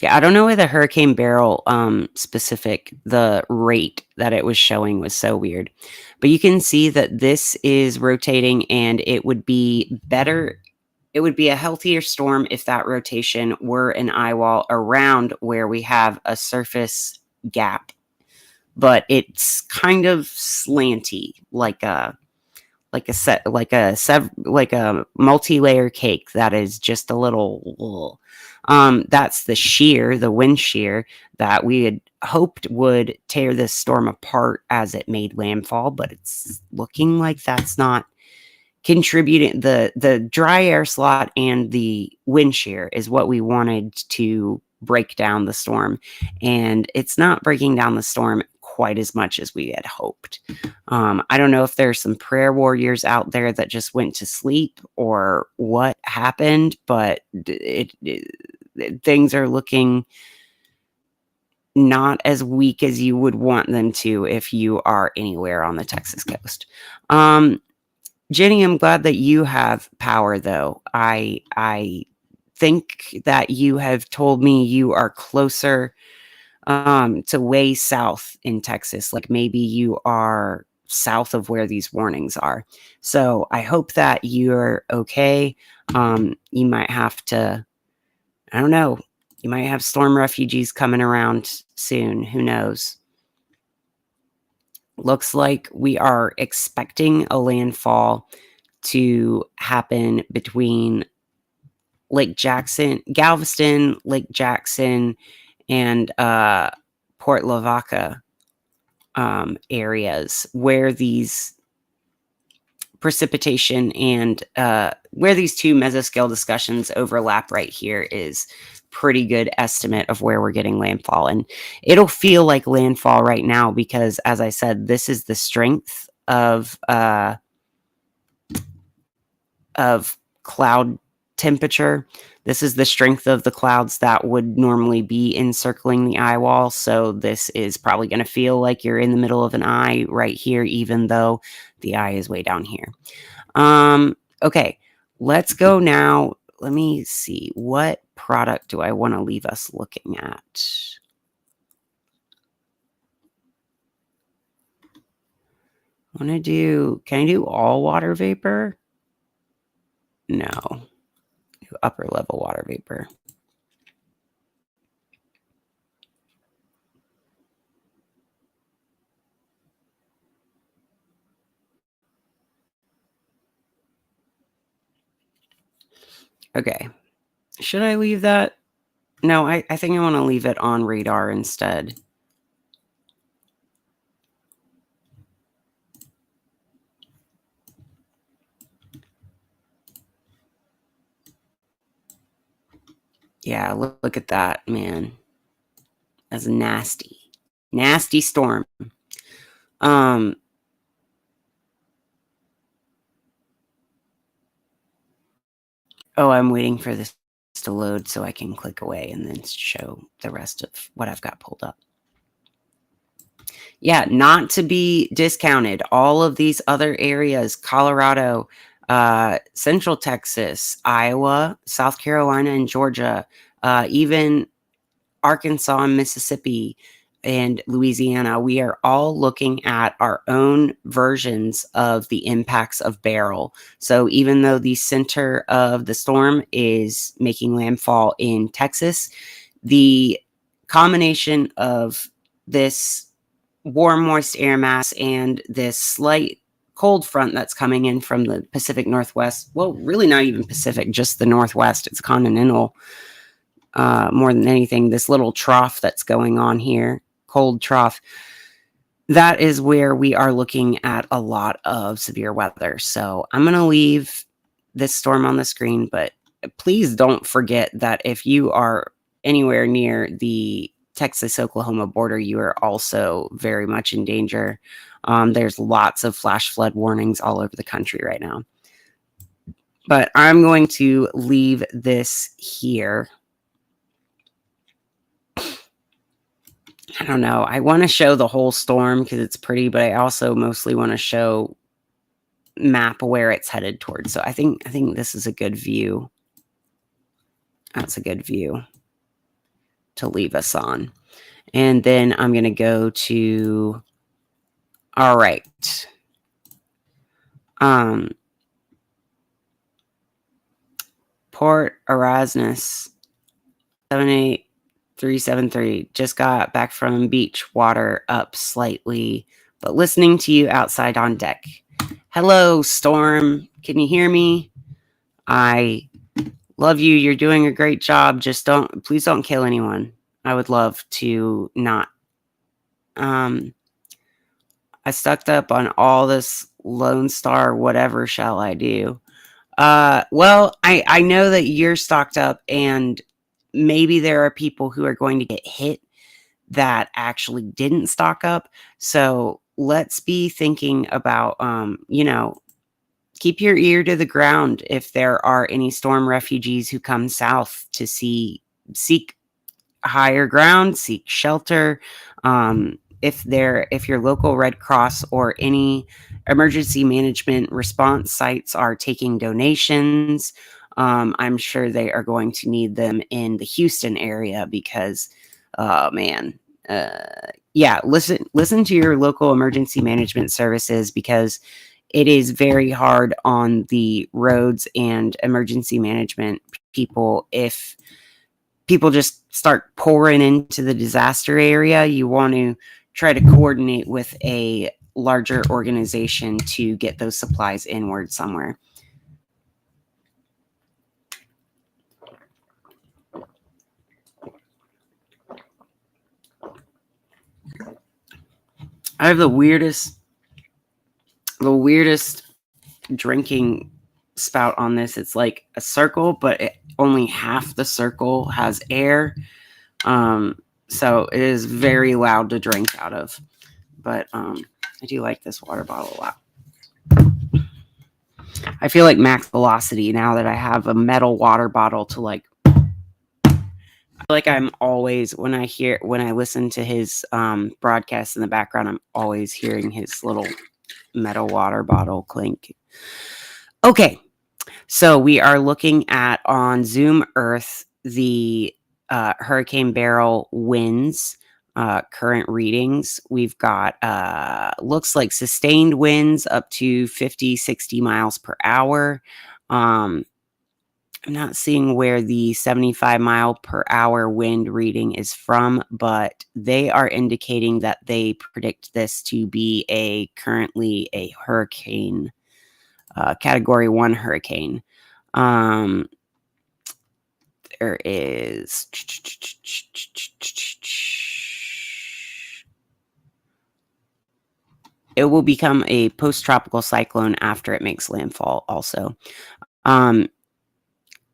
Yeah, I don't know why the Hurricane Beryl specific, the rate that it was showing was so weird. But you can see that this is rotating, and it would be better. It would be a healthier storm if that rotation were an eye wall around where we have a surface gap. But it's kind of slanty, like a multi-layer cake that is just a little. That's the shear, the wind shear that we had hoped would tear this storm apart as it made landfall, but it's looking like that's not contributing. The dry air slot and the wind shear is what we wanted to break down the storm, and it's not breaking down the storm quite as much as we had hoped. I don't know if there's some prayer warriors out there that just went to sleep or what happened, but things are looking not as weak as you would want them to if you are anywhere on the Texas coast. Jenny, I'm glad that you have power, though. I think that you have told me you are closer to way south in Texas. Like maybe you are south of where these warnings are. So I hope that you're okay. You might have to, I don't know, you might have storm refugees coming around soon. Who knows? Looks like we are expecting a landfall to happen between Lake Jackson, Galveston, Lake Jackson, and Port Lavaca areas where these precipitation and where these two mesoscale discussions overlap right here is pretty good estimate of where we're getting landfall. And it'll feel like landfall right now because, as I said, this is the strength of cloud temperature. This is the strength of the clouds that would normally be encircling the eye wall. So this is probably going to feel like you're in the middle of an eye right here, even though the eye is way down here. Okay, let's go now. Let me see. What product do I want to leave us looking at? Can I do all water vapor? No. Upper level water vapor. Okay. Should I leave that? No, I think I want to leave it on radar instead. Yeah, look at that, man. That's nasty. Nasty storm. Oh, I'm waiting for this to load so I can click away and then show the rest of what I've got pulled up. Yeah, not to be discounted. All of these other areas, Colorado, Central Texas, Iowa, South Carolina, and Georgia, even Arkansas and Mississippi and Louisiana, we are all looking at our own versions of the impacts of Beryl. So even though the center of the storm is making landfall in Texas, the combination of this warm, moist air mass and this slight cold front that's coming in from the Pacific Northwest, well, really not even Pacific, just the Northwest, it's continental. More than anything, this little trough that's going on here, cold trough, that is where we are looking at a lot of severe weather. So I'm going to leave this storm on the screen, but please don't forget that if you are anywhere near the Texas-Oklahoma border, you are also very much in danger. There's lots of flash flood warnings all over the country right now. But I'm going to leave this here. I don't know. I want to show the whole storm because it's pretty, but I also mostly want to show map where it's headed towards. So I think this is a good view. That's a good view. to leave us on. And then I'm going to go to, all right. Port Erasmus 78373. Just got back from beach, water up slightly, but listening to you outside on deck. Hello, Storm. Can you hear me? I love you. You're doing a great job. Just please don't kill anyone. I would love to not. I stuck up on all this Lone Star, whatever shall I do? Well, I know that you're stocked up, and maybe there are people who are going to get hit that actually didn't stock up. So let's be thinking about, keep your ear to the ground if there are any storm refugees who come south to seek higher ground, seek shelter. If your local Red Cross or any emergency management response sites are taking donations, I'm sure they are going to need them in the Houston area because, listen to your local emergency management services, because it is very hard on the roads and emergency management people if people just start pouring into the disaster area. You want to try to coordinate with a larger organization to get those supplies inward somewhere. I have the weirdest drinking spout on this. It's like a circle, but only half the circle has air. So it is very loud to drink out of. But I do like this water bottle a lot. I feel like Max Velocity now that I have a metal water bottle to I feel like I'm always, when I listen to his broadcast in the background, I'm always hearing his little metal water bottle clink. Okay, so we are looking at, on Zoom Earth, the Hurricane Beryl winds, current readings. We've got, looks like sustained winds up to 50, 60 miles per hour. I'm not seeing where the 75 mile per hour wind reading is from, but they are indicating that they predict this to be currently a hurricane, Category 1 hurricane. There is... It will become a post-tropical cyclone after it makes landfall also.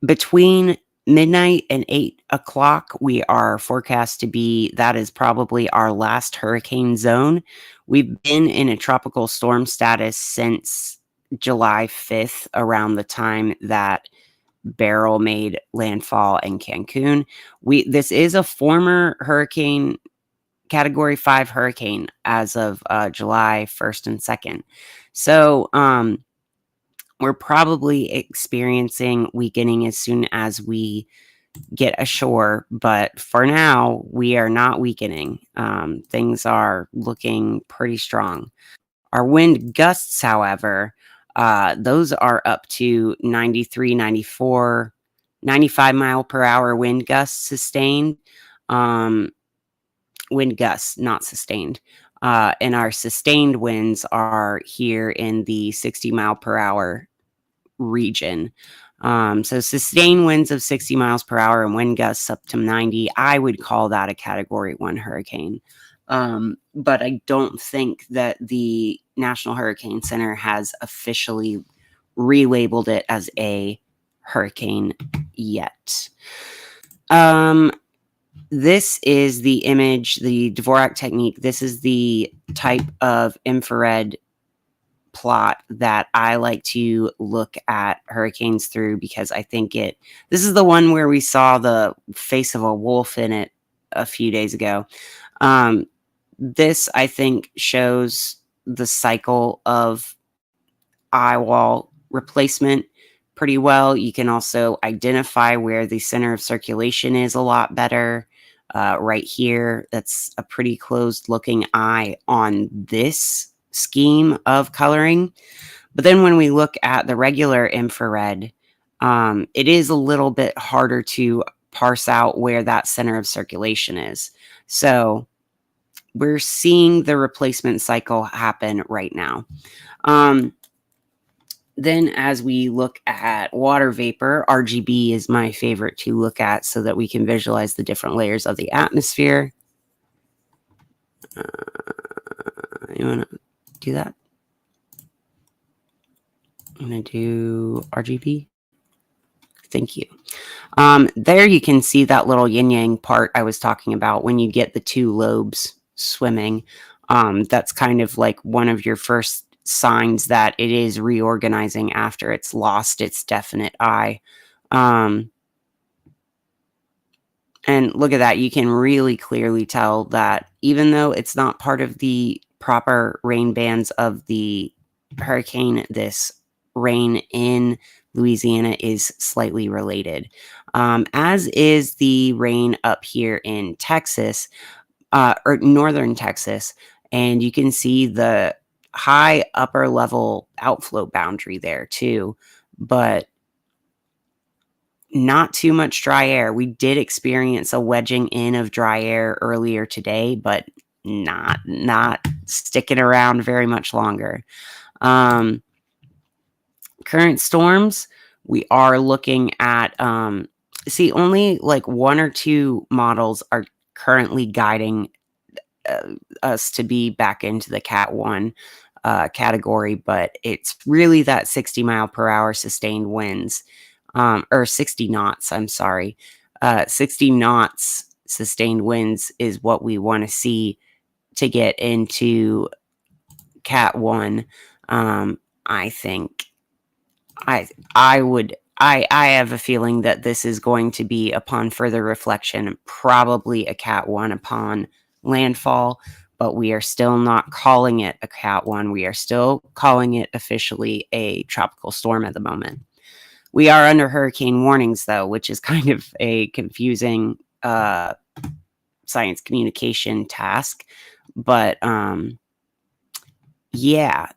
Between midnight and 8 o'clock, we are forecast to be, that is probably our last hurricane zone. We've been in a tropical storm status since July 5th, around the time that Beryl made landfall in Cancun. This is a former hurricane, Category 5 hurricane, as of July 1st and 2nd. So, we're probably experiencing weakening as soon as we get ashore, but for now, we are not weakening. Things are looking pretty strong. Our wind gusts, however, those are up to 93, 94, 95 mile per hour wind gusts sustained. Wind gusts, not sustained. And our sustained winds are here in the 60 mile per hour region. So sustained winds of 60 miles per hour and wind gusts up to 90. I would call that a Category 1 hurricane. But I don't think that the National Hurricane Center has officially relabeled it as a hurricane yet. This is the image, the Dvorak technique. This is the type of infrared plot that I like to look at hurricanes through, because I think this is the one where we saw the face of a wolf in it a few days ago. This, I think, shows the cycle of eye wall replacement pretty well. You can also identify where the center of circulation is a lot better. right here. That's a pretty closed looking eye on this scheme of coloring. But then when we look at the regular infrared, it is a little bit harder to parse out where that center of circulation is. So we're seeing the replacement cycle happen right now. Then as we look at water vapor, RGB is my favorite to look at so that we can visualize the different layers of the atmosphere. You want to do that? I'm going to do RGB. Thank you. There you can see that little yin-yang part I was talking about when you get the two lobes swimming. That's kind of like one of your first signs that it is reorganizing after it's lost its definite eye. And look at that. You can really clearly tell that even though it's not part of the proper rain bands of the hurricane, this rain in Louisiana is slightly related, as is the rain up here in Texas, or northern Texas. And you can see the high upper level outflow boundary there too. But not too much dry air. We did experience a wedging in of dry air earlier today, but not sticking around very much longer. Current storms, we are looking at only like one or two models are currently guiding us to be back into the Cat 1 category, but it's really that 60 mile per hour sustained winds. Or 60 knots, I'm sorry. 60 knots sustained winds is what we want to see to get into Cat 1. I think I have a feeling that this is going to be, upon further reflection, probably a Cat 1 upon landfall, but we are still not calling it a Cat 1. We are still calling it officially a tropical storm at the moment. We are under hurricane warnings, though, which is kind of a confusing science communication task. But yeah,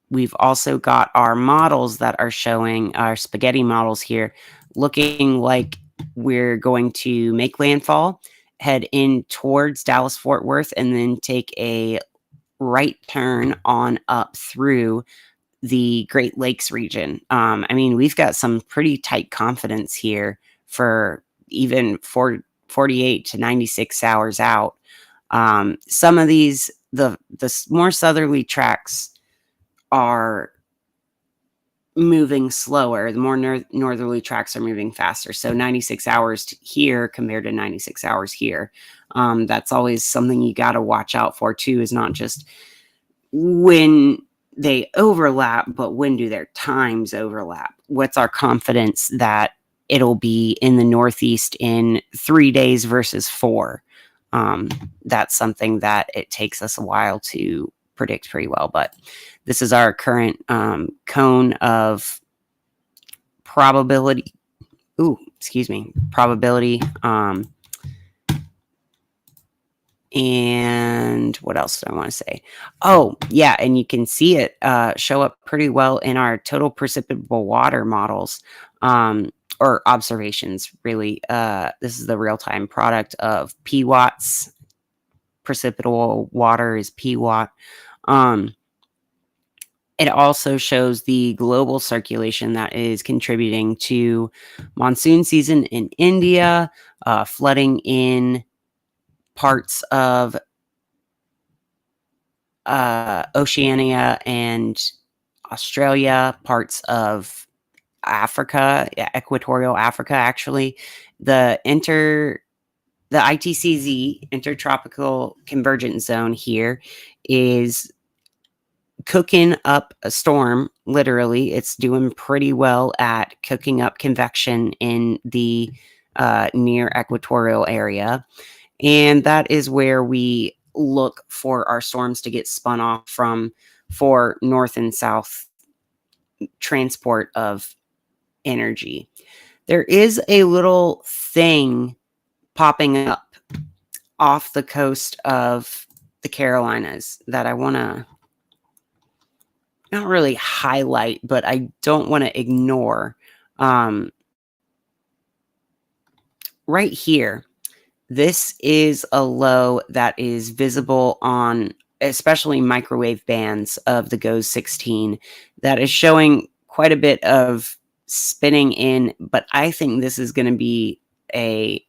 we've also got our models that are showing our spaghetti models here, looking like we're going to make landfall, head in towards Dallas-Fort Worth, and then take a right turn on up through the Great Lakes region. I mean, we've got some pretty tight confidence here for even 48 to 96 hours out. Some of these, the more southerly tracks are moving slower. The more northerly tracks are moving faster. So 96 hours here compared to 96 hours here. That's always something you got to watch out for too, is not just when they overlap, but when do their times overlap? What's our confidence that it'll be in the Northeast in 3 days versus 4? That's something that it takes us a while to predict pretty well. But this is our current cone of probability. Probability. And what else do I want to say? Oh, yeah. And you can see it show up pretty well in our total precipitable water models, or observations, really. This is the real-time product of PWatts. Precipitable water is PWatt. It also shows the global circulation that is contributing to monsoon season in India, flooding in parts of Oceania and Australia, parts of Africa, equatorial Africa, actually. The ITCZ, Intertropical Convergence Zone here, is cooking up a storm. Literally, it's doing pretty well at cooking up convection in the near equatorial area. And that is where we look for our storms to get spun off from for north and south transport of energy. There is a little thing popping up off the coast of the Carolinas that I want to not really highlight, but I don't want to ignore. Right here, this is a low that is visible on especially microwave bands of the GOES 16 that is showing quite a bit of spinning in, but I think this is going to be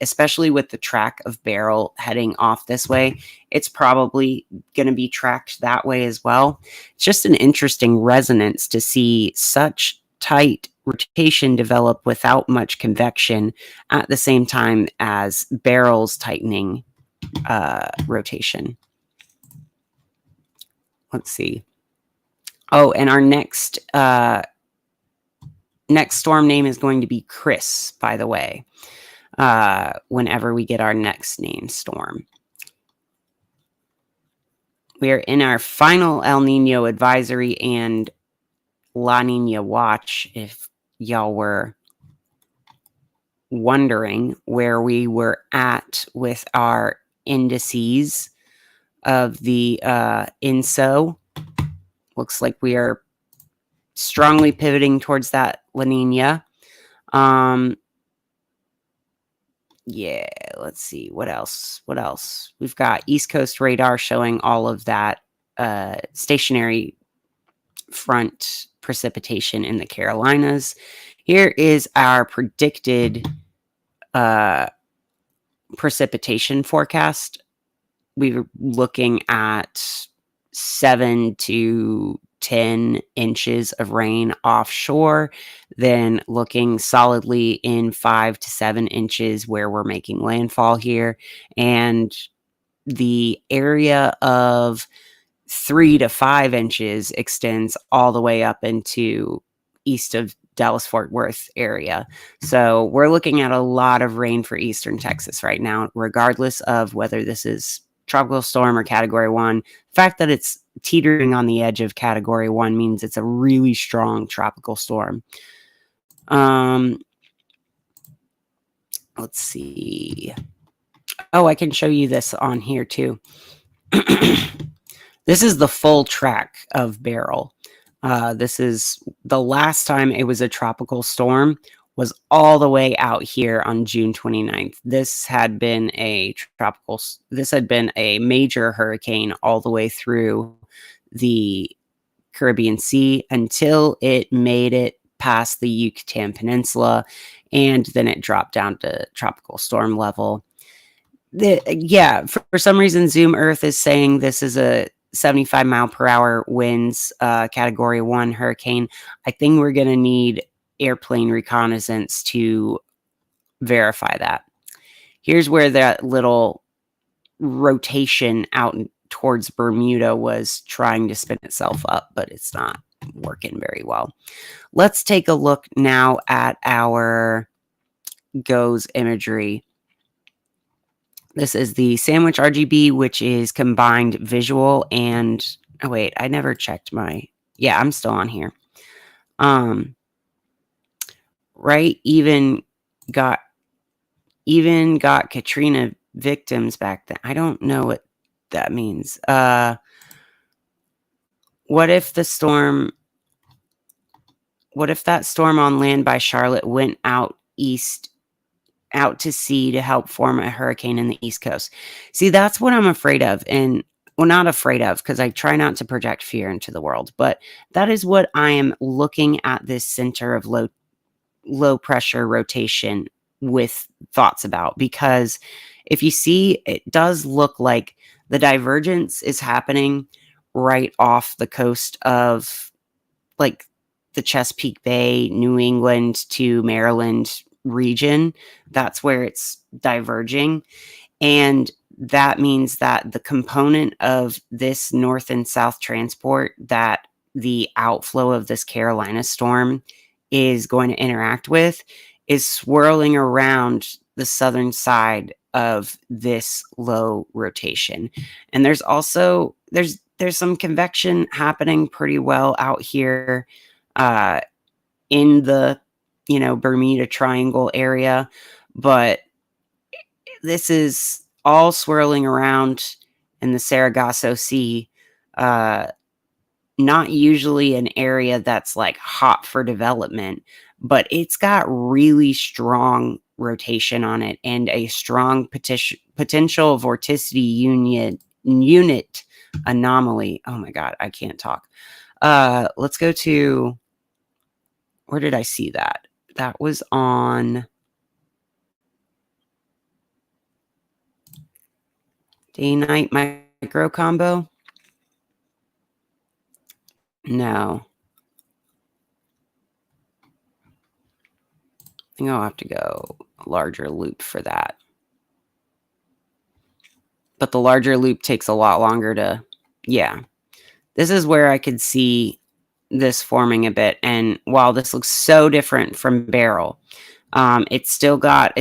especially with the track of Beryl heading off this way, it's probably going to be tracked that way as well. It's just an interesting resonance to see such tight rotation develop without much convection at the same time as Beryl's tightening rotation. Let's see. Oh, and our next storm name is going to be Chris, by the way, whenever we get our next named storm. We are in our final El Nino advisory and La Nina watch, if y'all were wondering where we were at with our indices of the INSO. Looks like we are strongly pivoting towards that La Nina. Yeah, let's see. What else? We've got East Coast radar showing all of that stationary front precipitation in the Carolinas. Here is our predicted precipitation forecast. We were looking at 7 to 10 inches of rain offshore, then looking solidly in 5 to 7 inches where we're making landfall here. And the area of 3 to 5 inches extends all the way up into east of Dallas-Fort Worth area. So we're looking at a lot of rain for eastern Texas right now, regardless of whether this is tropical storm or category 1. The fact that it's teetering on the edge of category 1 means it's a really strong tropical storm. Let's see. Oh, I can show you this on here too. This is the full track of Beryl. This is the last time it was a tropical storm was all the way out here on June 29th. This had been a major hurricane all the way through the Caribbean Sea until it made it past the Yucatan Peninsula, and then it dropped down to tropical storm level. For some reason, Zoom Earth is saying this is a 75 mile per hour winds, category 1 hurricane. I think we're going to need airplane reconnaissance to verify that. Here's where that little rotation out towards Bermuda was trying to spin itself up, but it's not working very well. Let's take a look now at our GOES imagery. This is the Sandwich RGB, which is combined visual and... Oh, wait, I never checked my... Yeah, I'm still on here. Right, even got Katrina victims back then. I don't know what that means. What if that storm on land by Charlotte went out to sea to help form a hurricane in the East Coast? See, that's what I'm afraid of. And well, not afraid of, because I try not to project fear into the world, but that is what I am looking at this center of low pressure rotation with thoughts about. Because if you see, it does look like the divergence is happening right off the coast of like the Chesapeake Bay, New England to Maryland region. That's where it's diverging. And that means that the component of this north and south transport that the outflow of this Carolina storm is going to interact with is swirling around the southern side of this low rotation. And there's also there's some convection happening pretty well out here in the Bermuda Triangle area, but this is all swirling around in the Sargasso Sea. Not usually an area that's like hot for development, but it's got really strong rotation on it and a strong potential vorticity unit anomaly. Oh my God, I can't talk. Let's go to, where did I see that? That was on day-night micro combo. No. I think I'll have to go a larger loop for that. But the larger loop takes a lot longer to, yeah. This is where I could see this forming a bit. And while this looks so different from Beryl, it's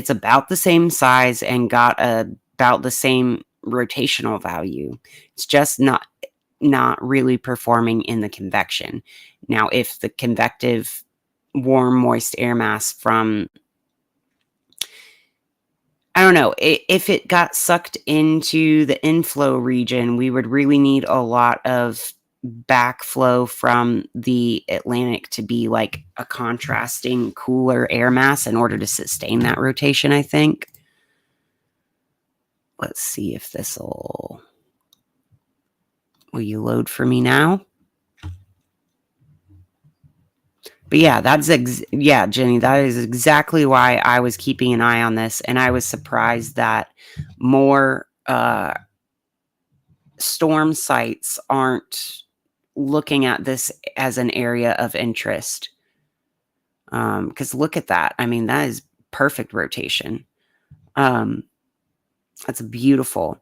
about the same size and got about the same rotational value. It's just not really performing in the convection. Now, if the convective warm, moist air mass from, I don't know, if it got sucked into the inflow region, we would really need a lot of backflow from the Atlantic to be like a contrasting cooler air mass in order to sustain that rotation, I think. Let's see if this will you load for me now? But yeah, yeah, Jenny, that is exactly why I was keeping an eye on this, and I was surprised that more storm sites aren't looking at this as an area of interest. Because look at that. I mean, that is perfect rotation. That's beautiful.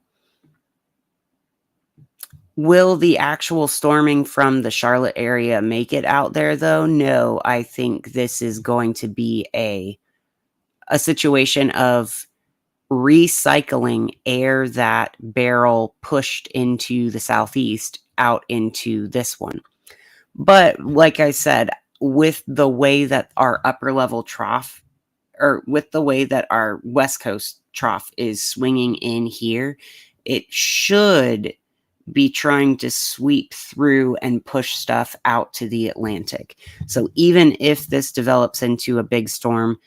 Will the actual storming from the Charlotte area make it out there, though? No, I think this is going to be a situation of recycling air that Beryl pushed into the southeast out into this one. But like I said, with the way that our upper level trough, or with the way that our west coast trough is swinging in here, it should be trying to sweep through and push stuff out to the Atlantic. So even if this develops into a big storm,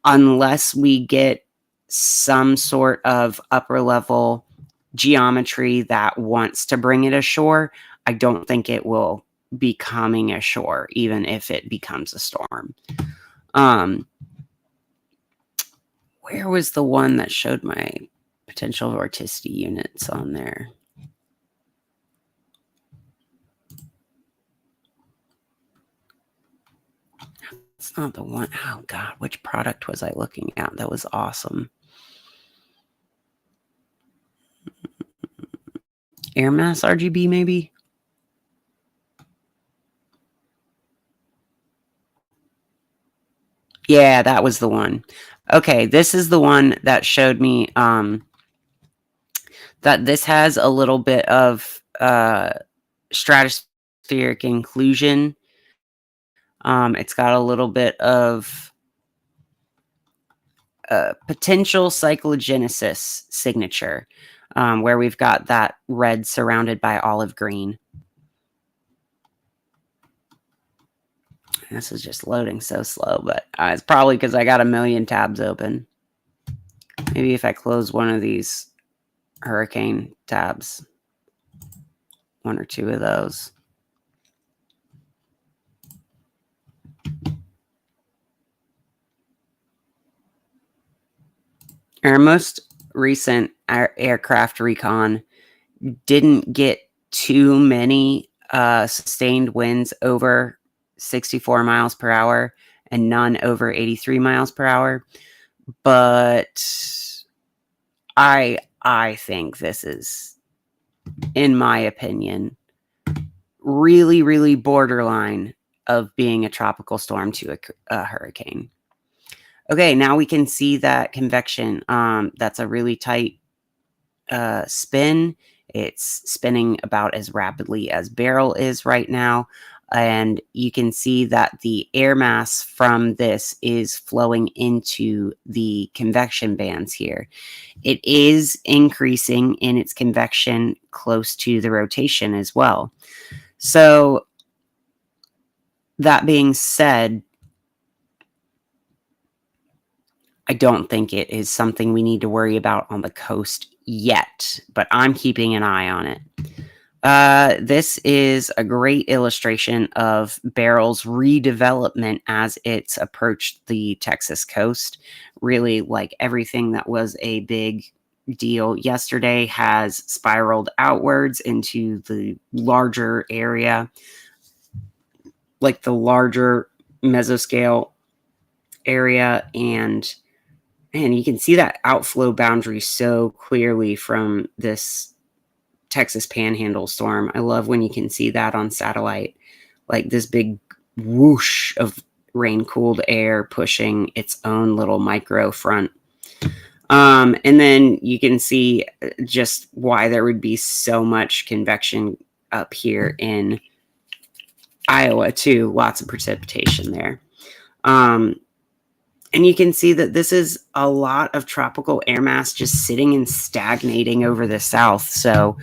unless we get some sort of upper level geometry that wants to bring it ashore, I don't think it will be coming ashore, even if it becomes a storm. Where was the one that showed my potential vorticity units on there? It's not the one. Oh God, which product was I looking at? That was awesome. Air mass RGB, maybe? Yeah, that was the one. Okay, this is the one that showed me that this has a little bit of stratospheric inclusion. It's got a little bit of potential cyclogenesis signature, where we've got that red surrounded by olive green. This is just loading so slow, but it's probably because I got a million tabs open. Maybe if I close one of these hurricane tabs, one or two of those. Our most recent aircraft recon didn't get too many sustained winds over 64 miles per hour and none over 83 miles per hour. But I think this is, in my opinion, really, really borderline of being a tropical storm to a hurricane. Okay, now we can see that convection. That's a really tight spin. It's spinning about as rapidly as Beryl is right now. And you can see that the air mass from this is flowing into the convection bands here. It is increasing in its convection close to the rotation as well. So that being said, I don't think it is something we need to worry about on the coast yet, but I'm keeping an eye on it. This is a great illustration of Beryl's redevelopment as it's approached the Texas coast. Really, like everything that was a big deal yesterday has spiraled outwards into the larger area, like the larger mesoscale area, and you can see that outflow boundary so clearly from this Texas Panhandle storm. I love when you can see that on satellite, like this big whoosh of rain-cooled air pushing its own little micro front. And then you can see just why there would be so much convection up here in Iowa too. Lots of precipitation there. And you can see that this is a lot of tropical air mass just sitting and stagnating over the south. So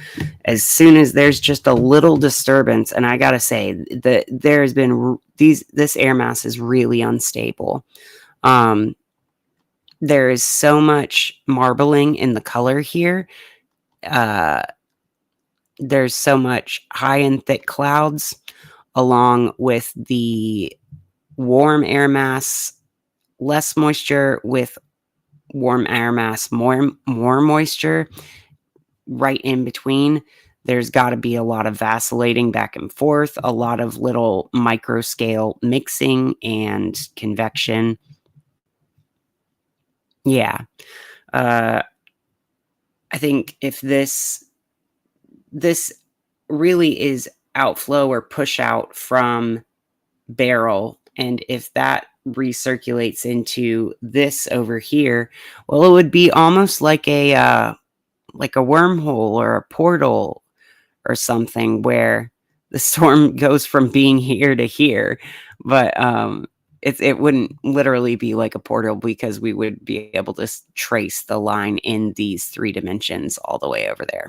as soon as there's just a little disturbance, and I got to say that there's been this air mass is really unstable. There is so much marbling in the color here. There's so much high and thick clouds along with the warm air mass, less moisture with warm air mass, more moisture right in between. There's got to be a lot of vacillating back and forth, a lot of little micro scale mixing and convection. Yeah. I think if this really is outflow or push out from Beryl, and if that recirculates into this over here, well, it would be almost like a wormhole or a portal or something where the storm goes from being here to here. But it wouldn't literally be like a portal, because we would be able to trace the line in these 3 dimensions all the way over there.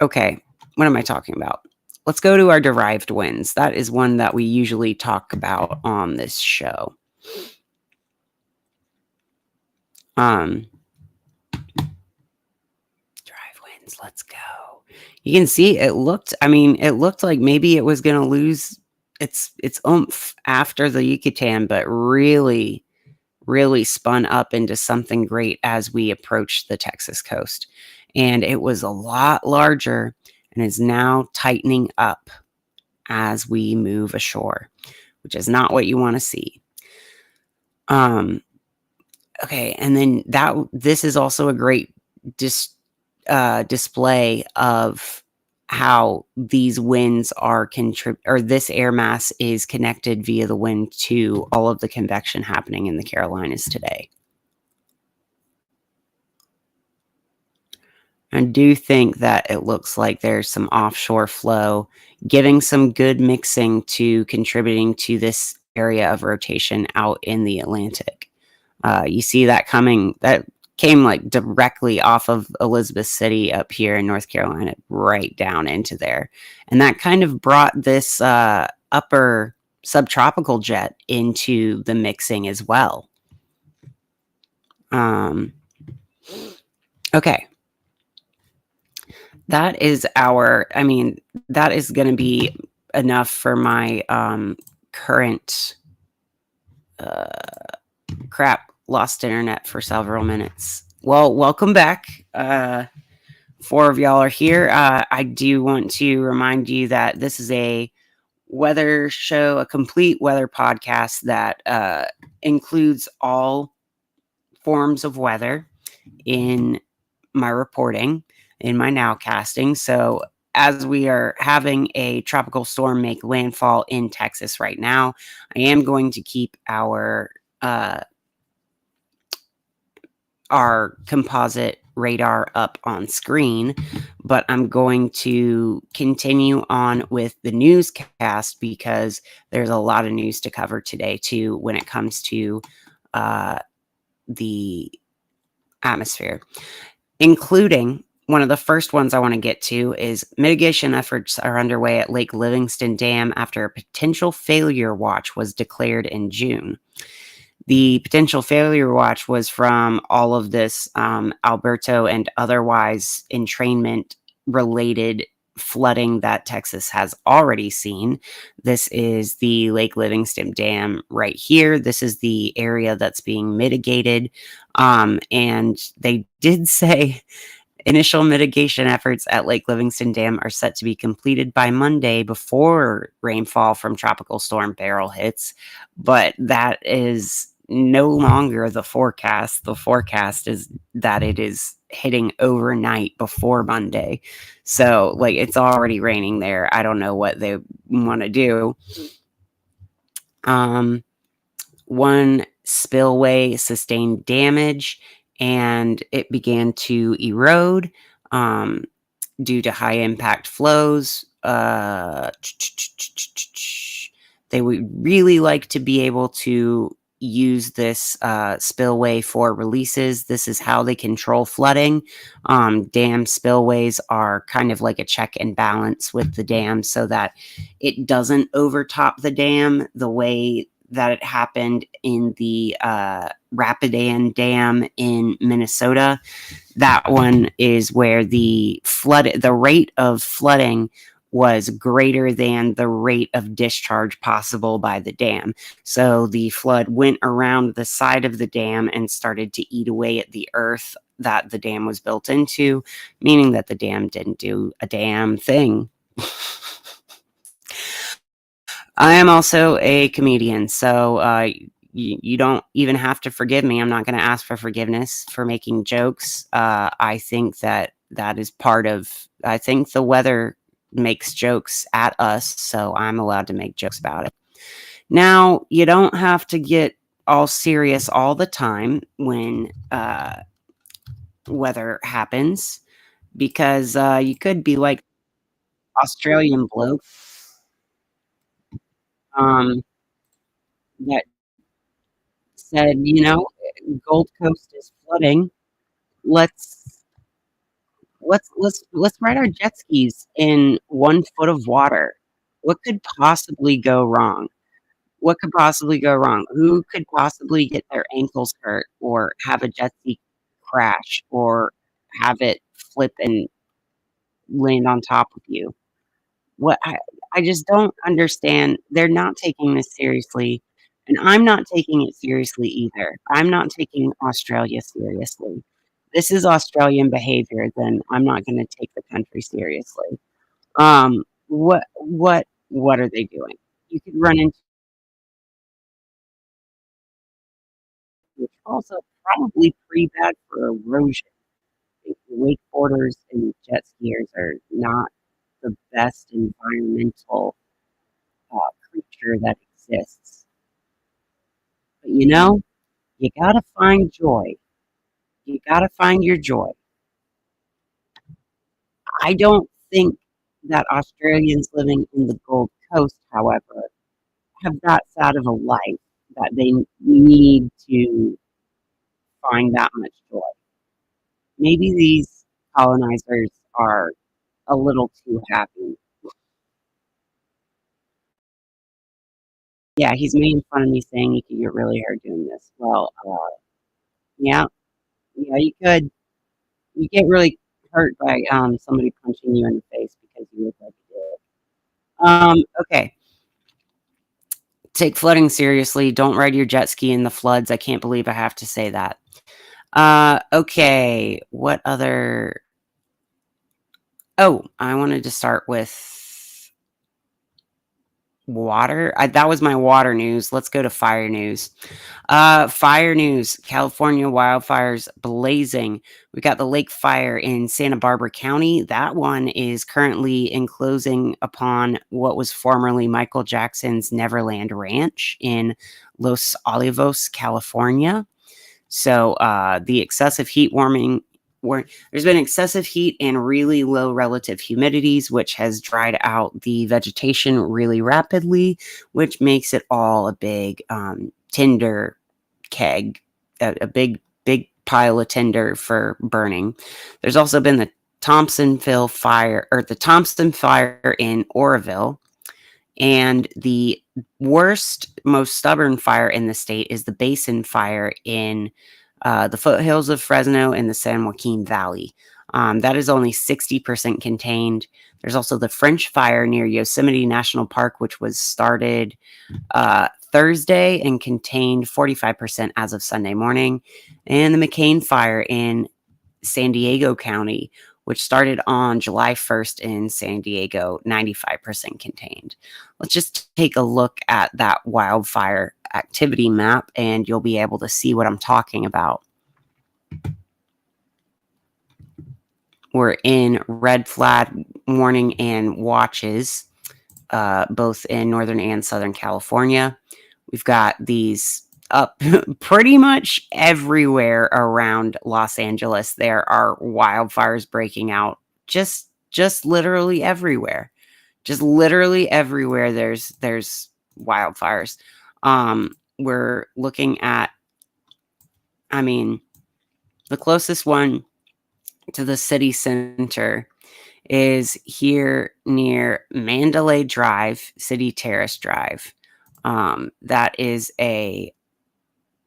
Okay, what am I talking about? Let's go to our derived winds. That is one that we usually talk about on this show. Derived winds, let's go. You can see it looked like maybe it was going to lose its oomph after the Yucatan, but really spun up into something great as we approached the Texas coast. And it was a lot larger and is now tightening up as we move ashore, which is not what you want to see. Okay, and then this is also a great display of how these winds are or this air mass is connected via the wind to all of the convection happening in the Carolinas today. I do think that it looks like there's some offshore flow giving some good mixing to contributing to this area of rotation out in the Atlantic. You see that coming, that came like directly off of Elizabeth City up here in North Carolina, right down into there. And that kind of brought this upper subtropical jet into the mixing as well. Okay. That is that is going to be enough for my current crap. Lost internet for several minutes. Well, welcome back. 4 of y'all are here. I do want to remind you that this is a weather show, a complete weather podcast that includes all forms of weather in my reporting, in my nowcasting. So as we are having a tropical storm make landfall in Texas right now, I am going to keep our composite radar up on screen, but I'm going to continue on with the newscast because there's a lot of news to cover today too when it comes to the atmosphere, including one of the first ones I want to get to is mitigation efforts are underway at Lake Livingston Dam after a potential failure watch was declared in June. The potential failure watch was from all of this Alberto and otherwise entrainment related flooding that Texas has already seen. This is the Lake Livingston Dam right here. This is the area that's being mitigated. And they did say initial mitigation efforts at Lake Livingston Dam are set to be completed by Monday before rainfall from Tropical Storm Beryl hits, but that is no longer the forecast. The forecast is that it is hitting overnight before Monday. So, like, it's already raining there. I don't know what they want to do. One spillway sustained damage and it began to erode due to high impact flows. They would really like to be able to use this spillway for releases. This is how they control flooding. Dam spillways are kind of like a check and balance with the dam so that it doesn't overtop the dam the way that it happened in the Rapidan Dam in Minnesota. That one is where the rate of flooding was greater than the rate of discharge possible by the dam. So the flood went around the side of the dam and started to eat away at the earth that the dam was built into, meaning that the dam didn't do a damn thing. I am also a comedian, so you don't even have to forgive me. I'm not going to ask for forgiveness for making jokes. I think that is part of. I think the weather makes jokes at us, so I'm allowed to make jokes about it. Now, you don't have to get all serious all the time when weather happens, because you could be like Australian bloke um, that said, Gold Coast is flooding. Let's let's ride our jet skis in 1 foot of water. What could possibly go wrong? What could possibly go wrong? Who could possibly get their ankles hurt or have a jet ski crash or have it flip and land on top of you? What I just don't understand. They're not taking this seriously, and I'm not taking it seriously either. I'm not taking Australia seriously. This is Australian behavior, then I'm not gonna take the country seriously. What are they doing? You could run into which also probably pretty bad for erosion. Wakeboarders and jet skiers are not the best environmental creature that exists. But you gotta find joy. You gotta find your joy. I don't think that Australians living in the Gold Coast, however, have that sad of a life that they need to find that much joy. Maybe these colonizers are a little too happy. Yeah, he's making fun of me saying you could get really hurt doing this. Well, yeah, yeah, you could. You get really hurt by somebody punching you in the face because you look like a okay. Take flooding seriously. Don't ride your jet ski in the floods. I can't believe I have to say that. Okay. What other? Oh, I wanted to start with water. That was my water news. Let's go to fire news. Fire news. California wildfires blazing. We got the lake fire in Santa Barbara County. That one is currently enclosing upon what was formerly Michael Jackson's Neverland Ranch in Los Olivos, California. So the excessive heat warming there's been excessive heat and really low relative humidities, which has dried out the vegetation really rapidly, which makes it all a big tinder keg, a big pile of tinder for burning. There's also been the Thompson fire in Oroville, and the worst, most stubborn fire in the state is the Basin Fire in the foothills of Fresno and the San Joaquin Valley. That is only 60% contained. There's also the French Fire near Yosemite National Park, which was started Thursday and contained 45% as of Sunday morning. And the McCain Fire in San Diego County, which started on July 1st in San Diego, 95% contained. Let's just take a look at that wildfire activity map, and you'll be able to see what I'm talking about. We're in red flag warning and watches, both in Northern and Southern California. We've got these up pretty much everywhere around Los Angeles. There are wildfires breaking out just literally everywhere. Just literally everywhere there's wildfires. We're looking at, the closest one to the city center is here near Mandalay Drive, City Terrace Drive. That is a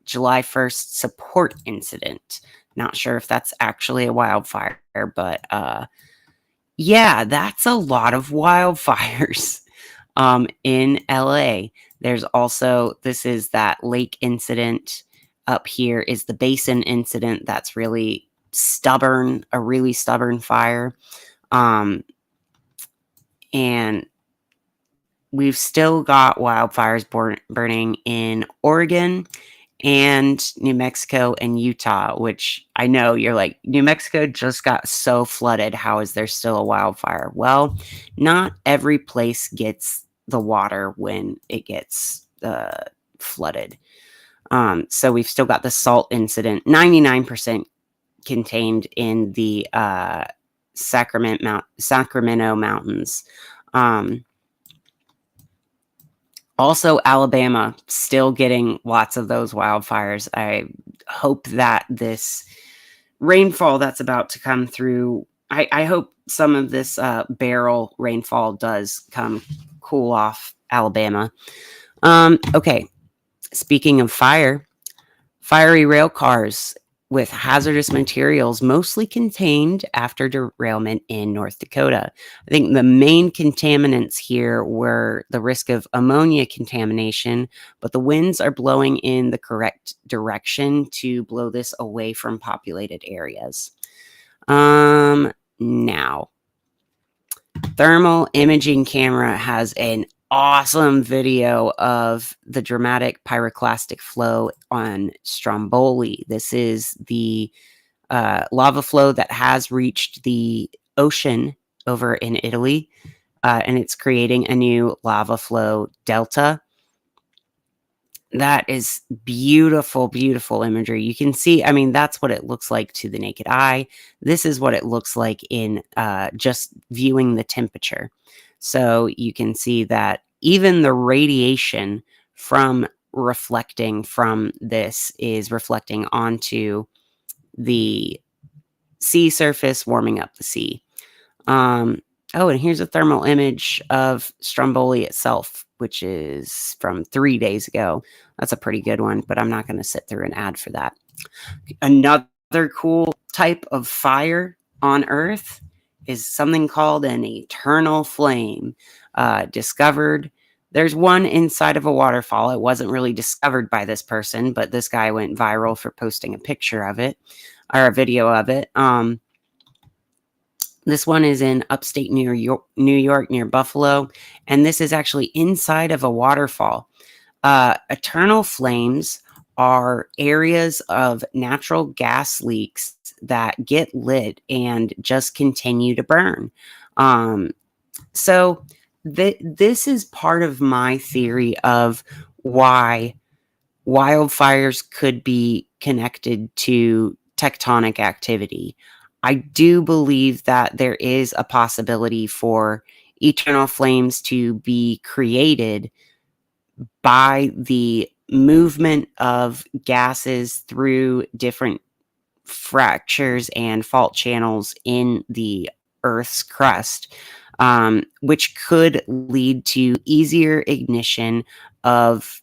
July 1st support incident. Not sure if that's actually a wildfire, but yeah, that's a lot of wildfires in LA. There's also, this is that lake incident. Up here is the Basin incident. That's really stubborn, a really stubborn fire. And we've still got wildfires burning in Oregon and New Mexico and Utah, which I know you're like, New Mexico just got so flooded. How is there still a wildfire? Well, not every place gets the water when it gets flooded. So we've still got the salt incident, 99% contained in the Sacramento Mountains. Also, Alabama still getting lots of those wildfires. I hope that this rainfall that's about to come through, I hope some of this Beryl rainfall does come cool off Alabama. Okay, speaking of fire, fiery rail cars with hazardous materials mostly contained after derailment in North Dakota. I think the main contaminants here were the risk of ammonia contamination, but the winds are blowing in the correct direction to blow this away from populated areas. Now, thermal imaging camera has an awesome video of the dramatic pyroclastic flow on Stromboli. This is the lava flow that has reached the ocean over in Italy, and it's creating a new lava flow delta. That is beautiful, beautiful imagery. You can see, that's what it looks like to the naked eye. This is what it looks like in just viewing the temperature. So you can see that even the radiation from reflecting from this is reflecting onto the sea surface, warming up the sea. Oh, and here's a thermal image of Stromboli itself, which is from 3 days ago. That's a pretty good one, but I'm not going to sit through an ad for that. Another cool type of fire on Earth is something called an eternal flame. Discovered, there's one inside of a waterfall. It wasn't really discovered by this person, but this guy went viral for posting a picture of it, or a video of it. This one is in upstate New York near Buffalo, and this is actually inside of a waterfall. Eternal flames are areas of natural gas leaks that get lit and just continue to burn. So this is part of my theory of why wildfires could be connected to tectonic activity. I do believe that there is a possibility for eternal flames to be created by the movement of gases through different fractures and fault channels in the Earth's crust, which could lead to easier ignition of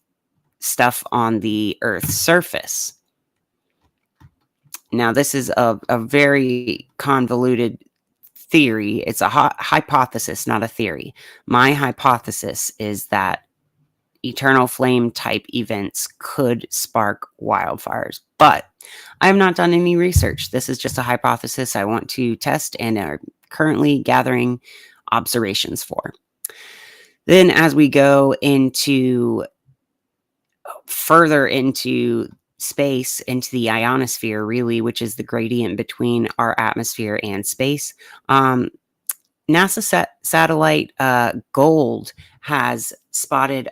stuff on the Earth's surface. Now, this is a very convoluted theory. It's a hypothesis, not a theory. My hypothesis is that eternal flame type events could spark wildfires, but I have not done any research. This is just a hypothesis I want to test and are currently gathering observations for. Then, as we go into further into space, into the ionosphere, really, which is the gradient between our atmosphere and space, NASA satellite GOLD has spotted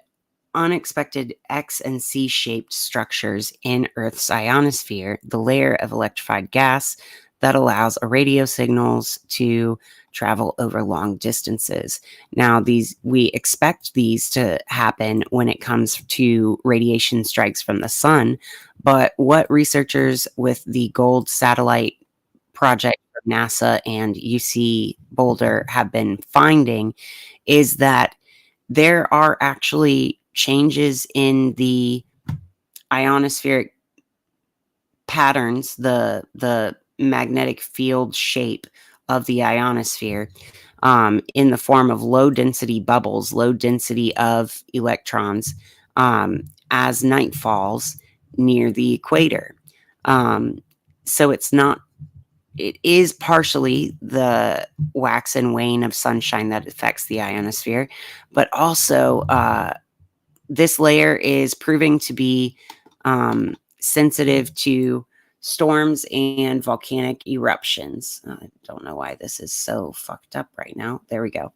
unexpected X and C shaped structures in Earth's ionosphere, the layer of electrified gas that allows a radio signals to travel over long distances. Now, we expect these to happen when it comes to radiation strikes from the sun, but what researchers with the GOLD satellite project from NASA and UC Boulder have been finding is that there are actually changes in the ionospheric patterns, the magnetic field shape of the ionosphere, in the form of low density bubbles, low density of electrons, as night falls near the equator. So it is partially the wax and wane of sunshine that affects the ionosphere, but also this layer is proving to be sensitive to storms and volcanic eruptions. I don't know why this is so fucked up right now. There we go.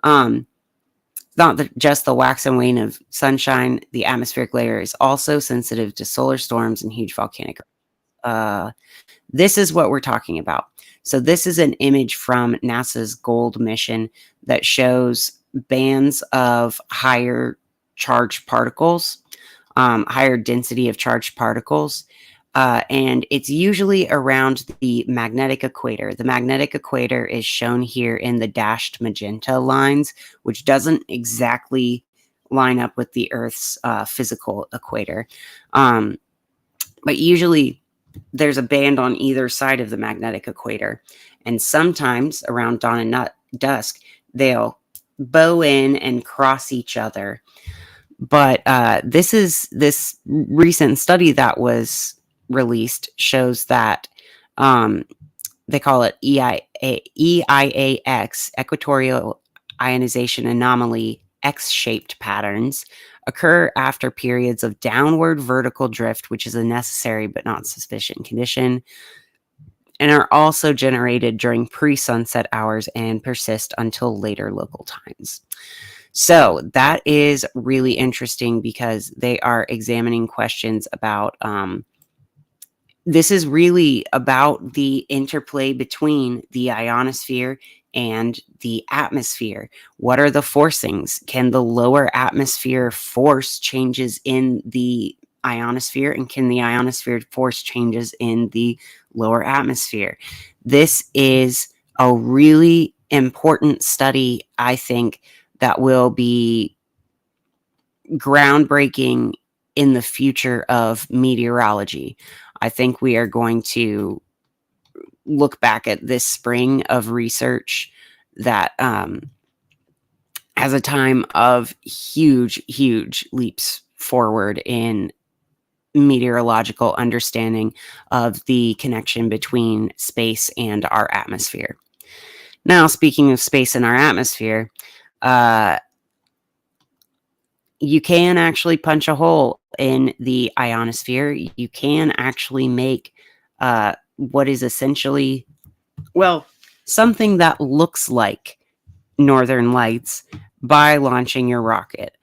Not just the wax and wane of sunshine, the atmospheric layer is also sensitive to solar storms and huge volcanic this is what we're talking about. So this is an image from NASA's GOLD mission that shows bands of higher charged particles, higher density of charged particles, and it's usually around the magnetic equator. The magnetic equator is shown here in the dashed magenta lines, which doesn't exactly line up with the Earth's physical equator. But usually there's a band on either side of the magnetic equator. And sometimes around dawn and dusk, they'll bow in and cross each other. But this recent study that was released shows that they call it EIAX, equatorial ionization anomaly, X-shaped patterns occur after periods of downward vertical drift, which is a necessary but not sufficient condition, and are also generated during pre-sunset hours and persist until later local times. So that is really interesting because they are examining questions about this is really about the interplay between the ionosphere and the atmosphere. What are the forcings? Can the lower atmosphere force changes in the ionosphere? And can the ionosphere force changes in the lower atmosphere? This is a really important study, I think, that will be groundbreaking in the future of meteorology. I think we are going to look back at this spring of research that has a time of huge leaps forward in meteorological understanding of the connection between space and our atmosphere. Now, speaking of space and our atmosphere, you can actually punch a hole in the ionosphere. You can actually make what is essentially, well, something that looks like Northern Lights by launching your rocket.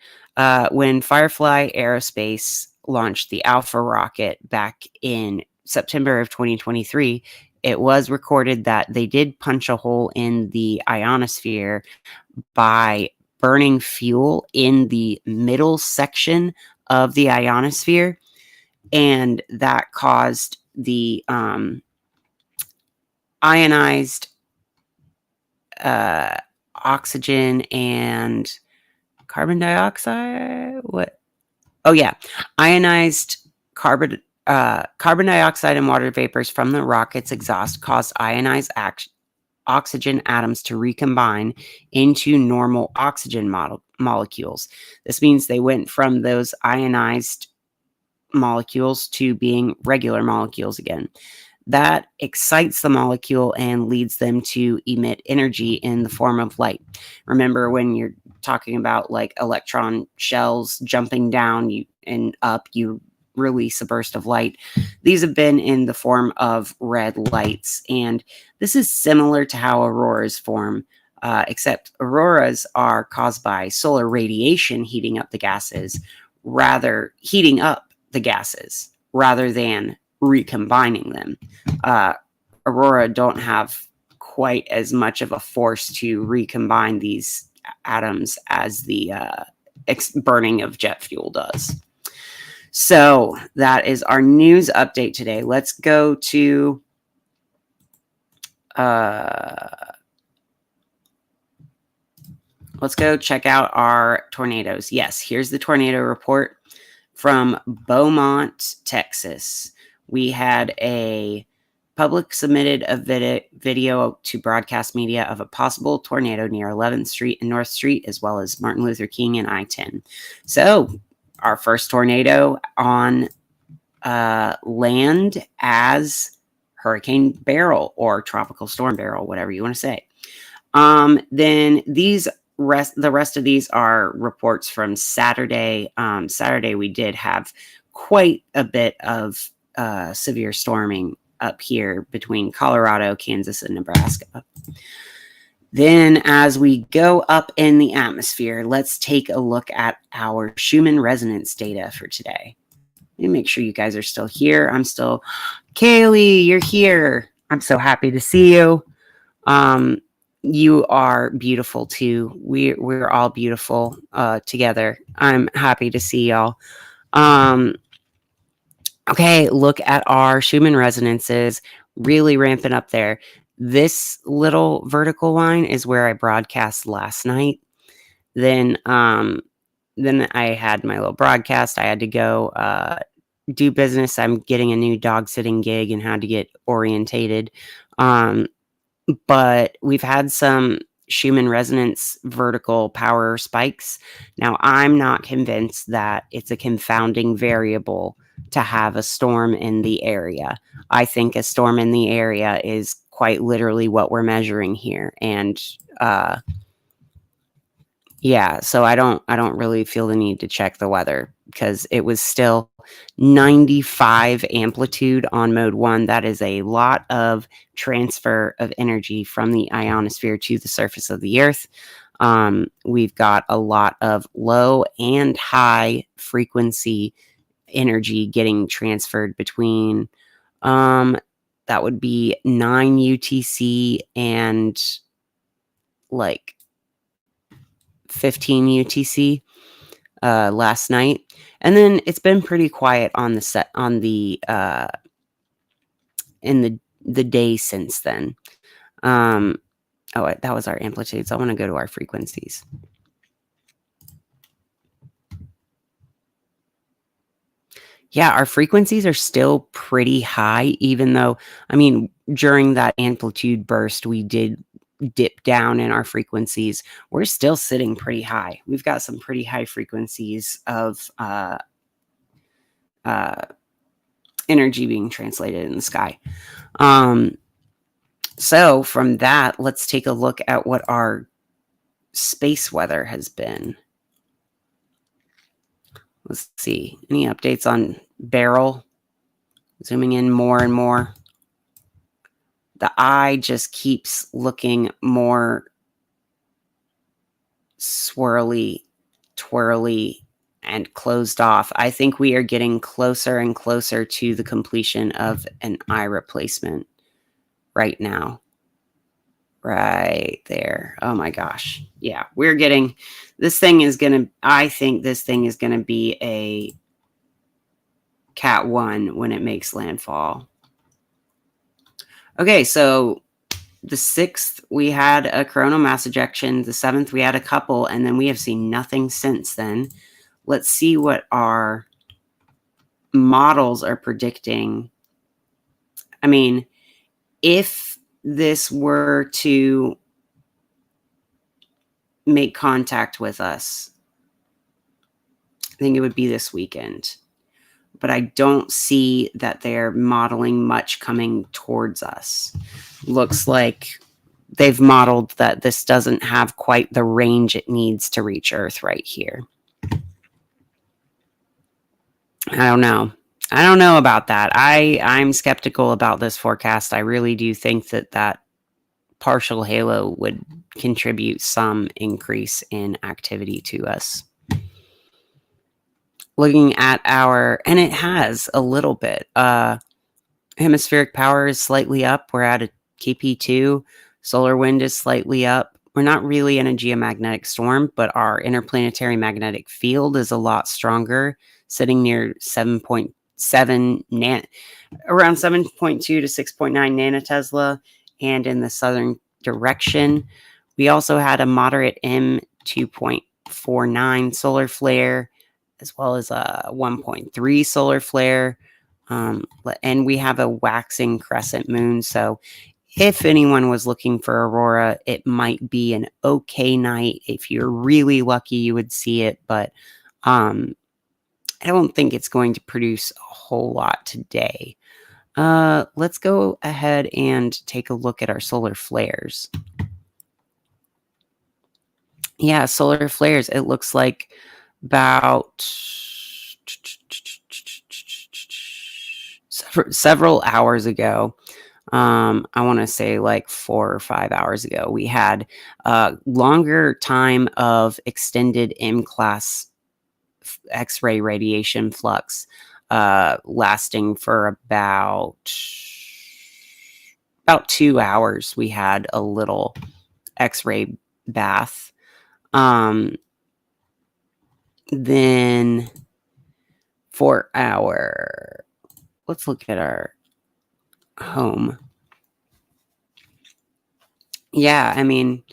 When Firefly Aerospace launched the Alpha rocket back in September of 2023, it was recorded that they did punch a hole in the ionosphere by burning fuel in the middle section of the ionosphere, and that caused the ionized oxygen and carbon dioxide. What? Oh yeah, ionized carbon dioxide and water vapors from the rocket's exhaust caused ionized oxygen atoms to recombine into normal oxygen molecules. This means they went from those ionized molecules to being regular molecules again. That excites the molecule and leads them to emit energy in the form of light. Remember when you're talking about like electron shells jumping down and up, you release a burst of light. These have been in the form of red lights, and this is similar to how auroras form, except auroras are caused by solar radiation heating up the gases rather than recombining them. Aurora don't have quite as much of a force to recombine these atoms as the burning of jet fuel does. So that is our news update today. Let's go to let's go check out our tornadoes. Yes, here's the tornado report from Beaumont, Texas. We had a public submitted a video to broadcast media of a possible tornado near 11th Street and North Street, as well as Martin Luther King and I-10. So our first tornado on land as Hurricane Beryl or Tropical Storm Beryl, whatever you want to say. Then the rest of these are reports from Saturday. Saturday we did have quite a bit of severe storming up here between Colorado, Kansas, and Nebraska. Then as we go up in the atmosphere, let's take a look at our Schumann resonance data for today. Let me make sure you guys are still here. I'm still... Kaylee, you're here. I'm so happy to see you. You are beautiful too. We're all beautiful together. I'm happy to see y'all. Okay, look at our Schumann resonances really ramping up there. This little vertical line is where I broadcast last night. Then I had my little broadcast. I had to go do business. I'm getting a new dog sitting gig and had to get orientated. But we've had some Schumann resonance vertical power spikes. Now, I'm not convinced that it's a confounding variable to have a storm in the area. I think a storm in the area is quite literally what we're measuring here. And yeah, so I don't really feel the need to check the weather because it was still 95 amplitude on mode 1. That is a lot of transfer of energy from the ionosphere to the surface of the Earth. We've got a lot of low and high frequency energy getting transferred between that would be 9 UTC and like 15 UTC last night, and then it's been pretty quiet on the set on the in the day since then. Oh, that was our amplitudes. I want to go to our frequencies. Yeah, our frequencies are still pretty high, even though, I mean, during that amplitude burst, we did dip down in our frequencies. We're still sitting pretty high. We've got some pretty high frequencies of energy being translated in the sky. So from that, let's take a look at what our space weather has been. Let's see. Any updates on Beryl? Zooming in more and more. The eye just keeps looking more swirly, twirly, and closed off. I think we are getting closer and closer to the completion of an eye replacement. right now. Right there. Oh my gosh. Yeah, we're getting, this thing is going to, I think this thing is going to be a Cat 1 when it makes landfall. Okay, so the 6th, we had a coronal mass ejection. The 7th, we had a couple, and then we have seen nothing since then. Let's see what our models are predicting. I mean, if this were to make contact with us, I think it would be this weekend. But I don't see that they're modeling much coming towards us. Looks like they've modeled that this doesn't have quite the range it needs to reach Earth right here. I don't know. I don't know about that. I'm skeptical about this forecast. I really do think that partial halo would contribute some increase in activity to us. Looking at and it has a little bit. Hemispheric power is slightly up. We're at a KP2. Solar wind is slightly up. We're not really in a geomagnetic storm, but our interplanetary magnetic field is a lot stronger, sitting near 7.7 around 7.2 to 6.9 nanotesla, and in the southern direction. We also had a moderate M2.49 solar flare, as well as a 1.3 solar flare. And we have a waxing crescent moon. So if anyone was looking for aurora, it might be an okay night. If you're really lucky, you would see it. But I don't think it's going to produce a whole lot today. Let's go ahead and take a look at our solar flares. Yeah, solar flares. It looks like about several hours ago. I want to say like 4 or 5 hours ago, we had a longer time of extended M-class X-ray radiation flux, lasting for about 2 hours. We had a little X-ray bath. Then for let's look at our home. Yeah, I mean,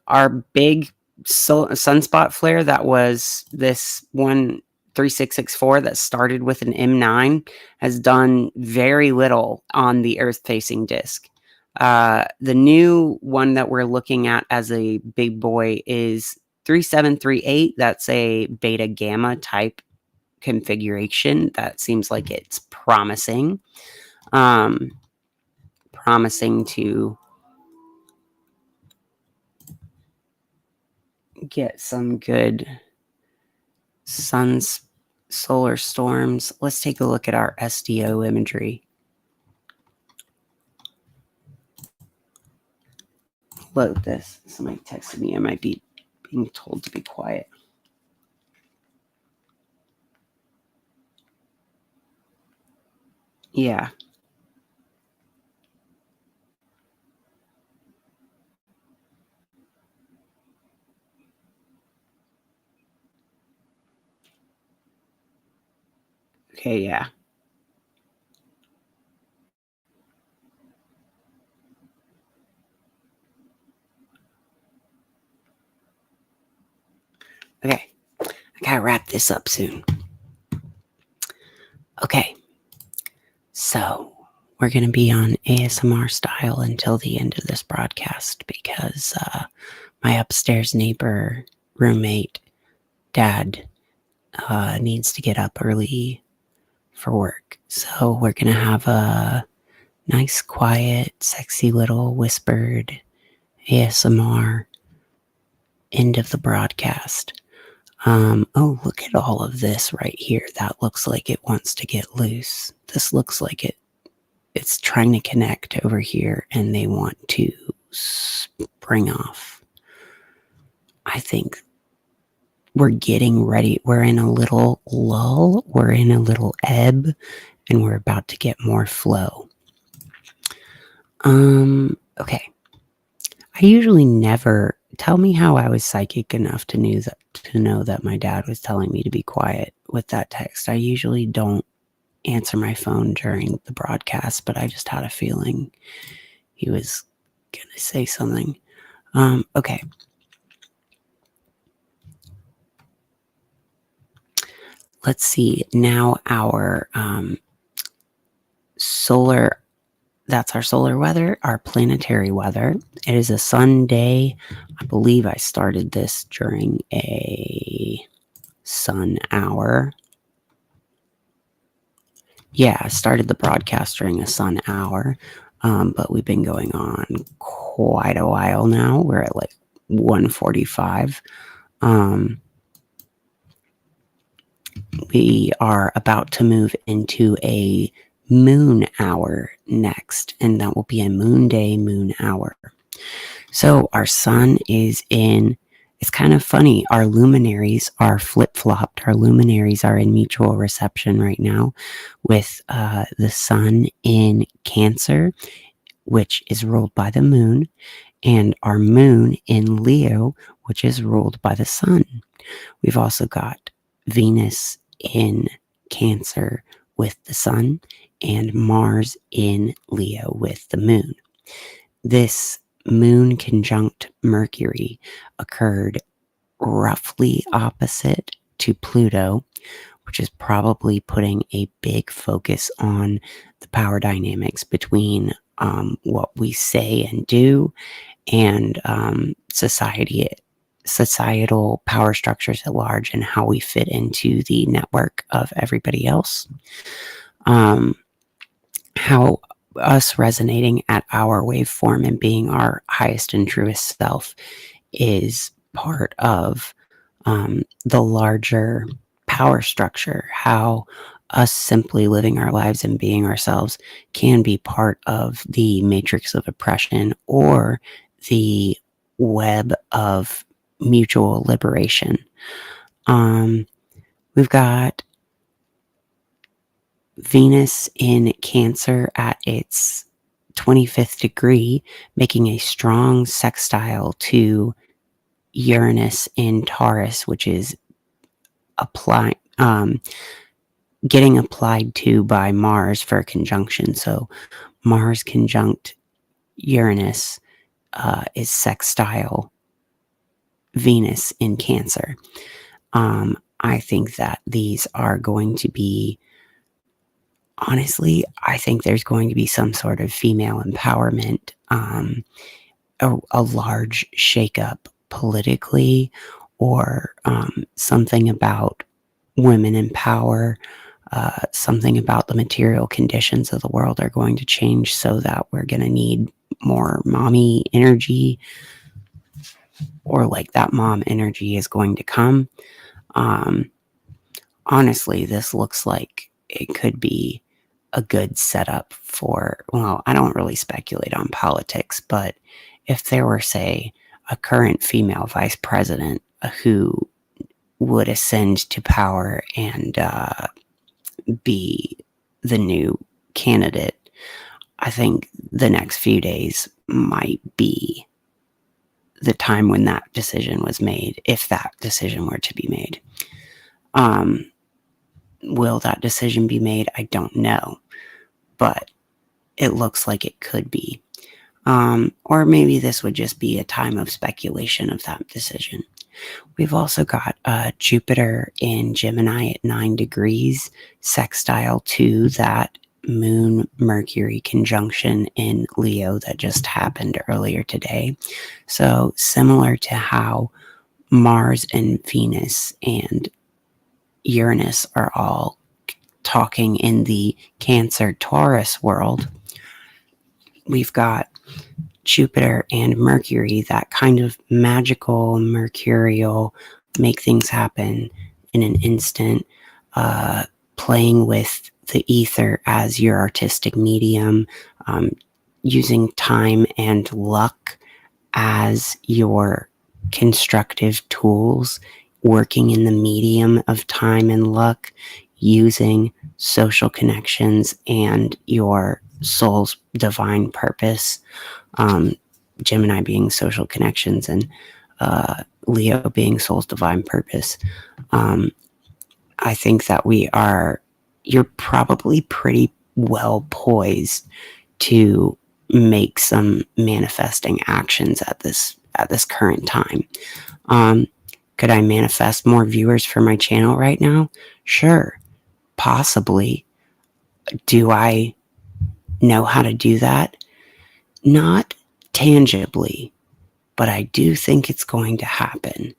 our big sunspot flare, that was this 13664 that started with an M9, has done very little on the Earth-facing disk. The new one that we're looking at as a big boy is 3738. That's a beta gamma type configuration. That seems like it's promising. Promising to get some good solar storms. Let's take a look at our SDO imagery. Look at this. Somebody texted me. I might be being told to be quiet. Yeah. Okay, yeah. Okay. I gotta wrap this up soon. Okay. So we're going to be on ASMR style until the end of this broadcast because my upstairs neighbor, roommate, dad needs to get up early for work. So we're going to have a nice, quiet, sexy little whispered ASMR end of the broadcast. Oh, look at all of this right here. That looks like it wants to get loose. This looks like it's trying to connect over here and they want to spring off. I think we're getting ready. We're in a little lull. We're in a little ebb and we're about to get more flow. Okay. I usually never tell me how I was psychic enough to know that my dad was telling me to be quiet with that text. I usually don't answer my phone during the broadcast, but I just had a feeling he was gonna say something. Okay. Let's see. Now our solar that's our solar weather, our planetary weather. It is a sun day. I believe I started this during a sun hour. Yeah, I started the broadcast during a sun hour, but we've been going on quite a while now. We're at like 1:45. We are about to move into a moon hour next, and that will be a moon day, moon hour. So our sun is in, it's kind of funny. Our luminaries are flip flopped. Our luminaries are in mutual reception right now with the sun in Cancer, which is ruled by the moon, and our moon in Leo, which is ruled by the sun. We've also got Venus in Cancer with the sun and Mars in Leo with the moon. This moon conjunct Mercury occurred roughly opposite to Pluto, which is probably putting a big focus on the power dynamics between what we say and do and societal power structures at large and how we fit into the network of everybody else. How us resonating at our waveform and being our highest and truest self is part of the larger power structure. How us simply living our lives and being ourselves can be part of the matrix of oppression or the web of mutual liberation. We've got Venus in Cancer at its 25th degree, making a strong sextile to Uranus in Taurus, which is getting applied to by Mars for a conjunction. So Mars conjunct Uranus is sextile Venus in Cancer. I think that these are going to be, honestly, I think there's going to be some sort of female empowerment, a large shakeup politically, or something about women in power, something about the material conditions of the world are going to change so that we're going to need more mommy energy, or like that mom energy is going to come. Honestly, this looks like it could be a good setup for, well, I don't really speculate on politics, but if there were, say, a current female vice president who would ascend to power and be the new candidate, I think the next few days might be the time when that decision was made, if that decision were to be made. Will that decision be made? I don't know, but it looks like it could be. Or maybe this would just be a time of speculation of that decision. We've also got Jupiter in Gemini at 9 degrees, sextile to that Moon Mercury conjunction in Leo that just happened earlier today. So similar to how Mars and Venus and Uranus are all talking in the Cancer Taurus world, we've got Jupiter and Mercury, that kind of magical, mercurial, make things happen in an instant, playing with the ether as your artistic medium, using time and luck as your constructive tools, working in the medium of time and luck, using social connections and your soul's divine purpose. Gemini being social connections, and Leo being soul's divine purpose. I think that you're probably pretty well poised to make some manifesting actions at this current time. Could I manifest more viewers for my channel right now? Sure, possibly. Do I know how to do that? Not tangibly, but I do think it's going to happen.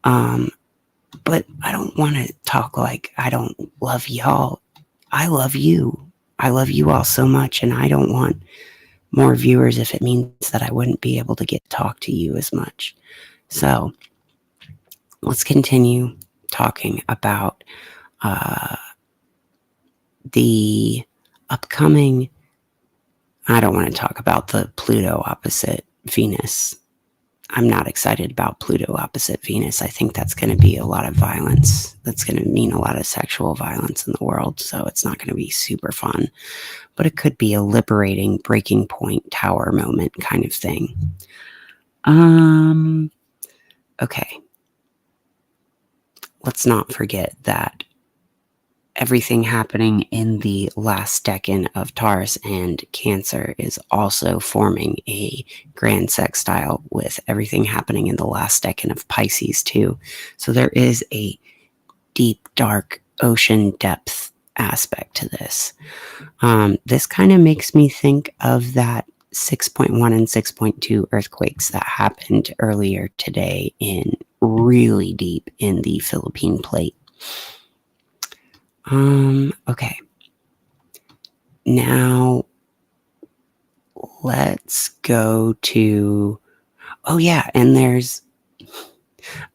But I don't want to talk like I don't love y'all. I love you. I love you all so much, and I don't want more viewers if it means that I wouldn't be able to get to talk to you as much. So let's continue talking about the upcoming. I don't want to talk about the Pluto opposite Venus. I'm not excited about Pluto opposite Venus. I think that's going to be a lot of violence. That's going to mean a lot of sexual violence in the world. So it's not going to be super fun. But it could be a liberating breaking point tower moment kind of thing. Okay. Let's not forget that everything happening in the last decan of Taurus and Cancer is also forming a grand sextile with everything happening in the last decan of Pisces too. So there is a deep, dark ocean depth aspect to this. This kind of makes me think of that 6.1 and 6.2 earthquakes that happened earlier today in really deep in the Philippine plate. Okay. Now, let's go to... Oh, yeah, and there's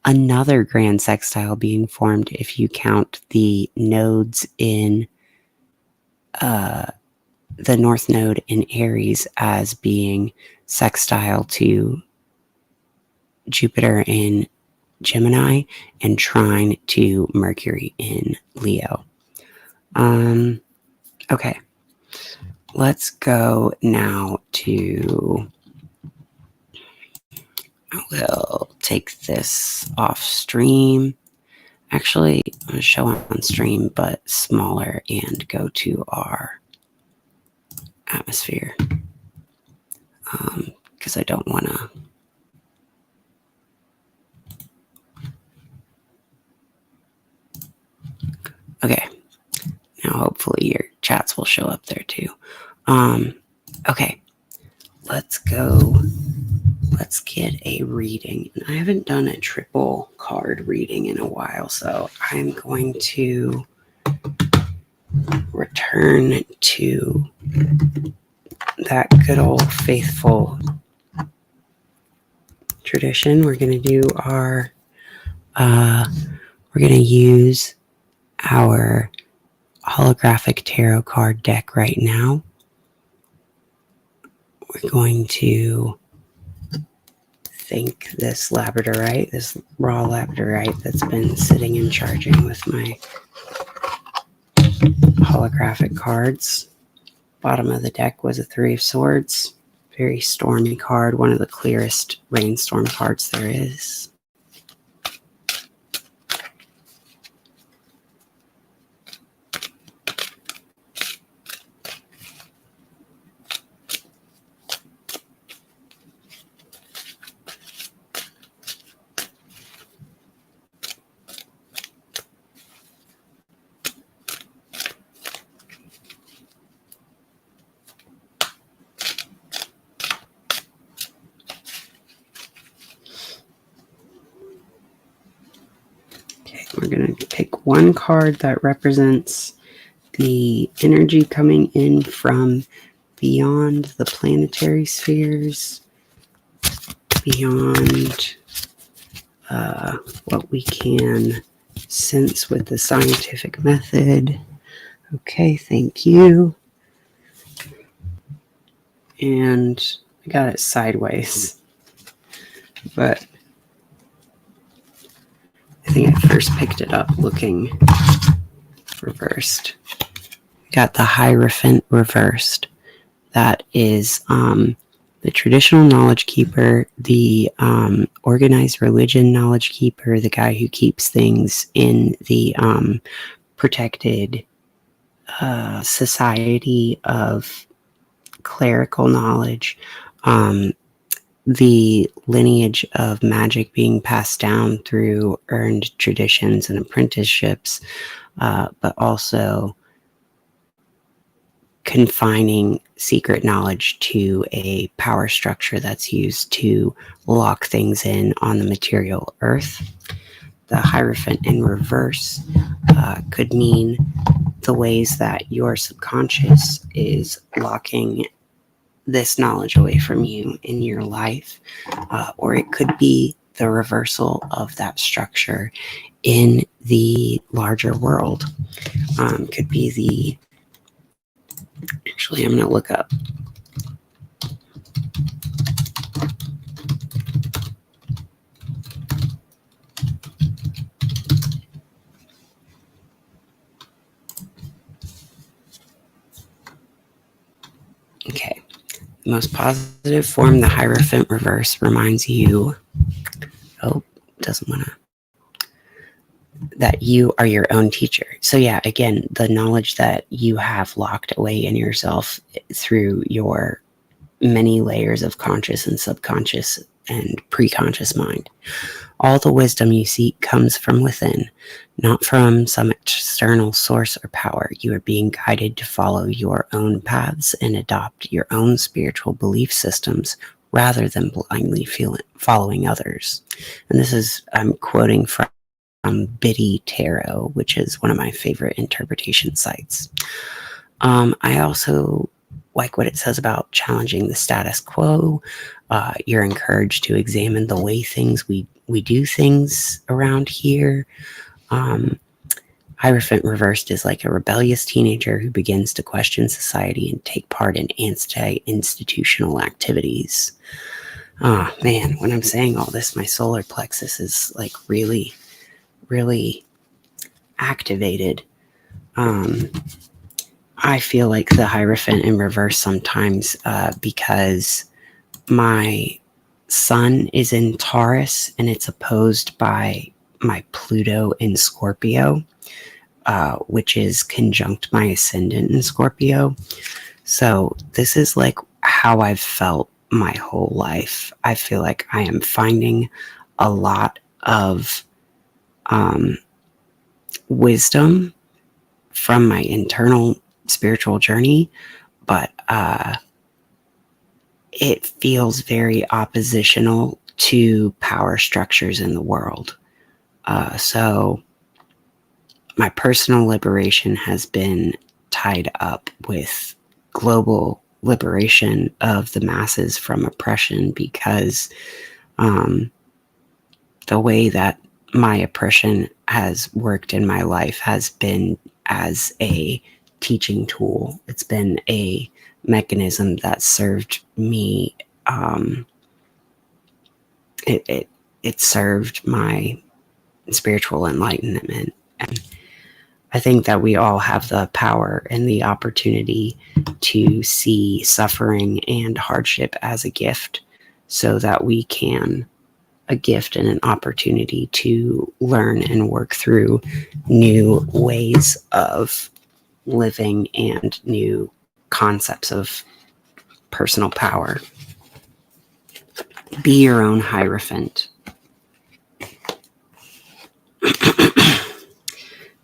another grand sextile being formed if you count the nodes in... the North Node in Aries as being sextile to Jupiter in Gemini and trine to Mercury in Leo. Okay, let's go now to... We'll take this off stream. Actually, I'm going to show on stream, but smaller, and go to our atmosphere. Because I don't want to... Okay. Now, hopefully your chats will show up there too. Okay. Let's go. Let's get a reading. And I haven't done a triple card reading in a while, so I'm going to return to that good old faithful tradition. We're going to do our... we're going to use our holographic tarot card deck right now. We're going to thank this labradorite, this raw labradorite that's been sitting and charging with my holographic cards. Bottom of the deck was a 3 of Swords. Very stormy card, one of the clearest rainstorm cards there is. We're going to pick one card that represents the energy coming in from beyond the planetary spheres, beyond what we can sense with the scientific method. Okay, thank you. And I got it sideways, but I think I first picked it up looking reversed. Got the Hierophant reversed. That is the traditional knowledge keeper, the organized religion knowledge keeper, the guy who keeps things in the protected society of clerical knowledge, the lineage of magic being passed down through earned traditions and apprenticeships, but also confining secret knowledge to a power structure that's used to lock things in on the material earth. The Hierophant in reverse could mean the ways that your subconscious is locking this knowledge away from you in your life, or it could be the reversal of that structure in the larger world. Could be the, actually, I'm going to look up. Okay. The most positive form, the Hierophant reverse, reminds you, doesn't want to, that you are your own teacher. So yeah, again, the knowledge that you have locked away in yourself through your many layers of conscious and subconscious and preconscious mind. All the wisdom you seek comes from within, not from some external source or power. You are being guided to follow your own paths and adopt your own spiritual belief systems rather than blindly following others. And this is, I'm quoting from Biddy Tarot, which is one of my favorite interpretation sites. I also like what it says about challenging the status quo. You're encouraged to examine the way we do things around here. Hierophant reversed is like a rebellious teenager who begins to question society and take part in anti-institutional activities. Oh man, when I'm saying all this, my solar plexus is like really, really activated. I feel like the Hierophant in reverse sometimes because my sun is in Taurus and it's opposed by my Pluto in Scorpio, which is conjunct my ascendant in Scorpio. So this is like how I've felt my whole life. I feel like I am finding a lot of wisdom from my internal spiritual journey, but it feels very oppositional to power structures in the world. So my personal liberation has been tied up with global liberation of the masses from oppression, because the way that my oppression has worked in my life has been as a teaching tool. It's been a mechanism that served me. It served my spiritual enlightenment. And I think that we all have the power and the opportunity to see suffering and hardship as a gift, so that we can a gift and an opportunity to learn and work through new ways of living and new concepts of personal power. Be your own Hierophant.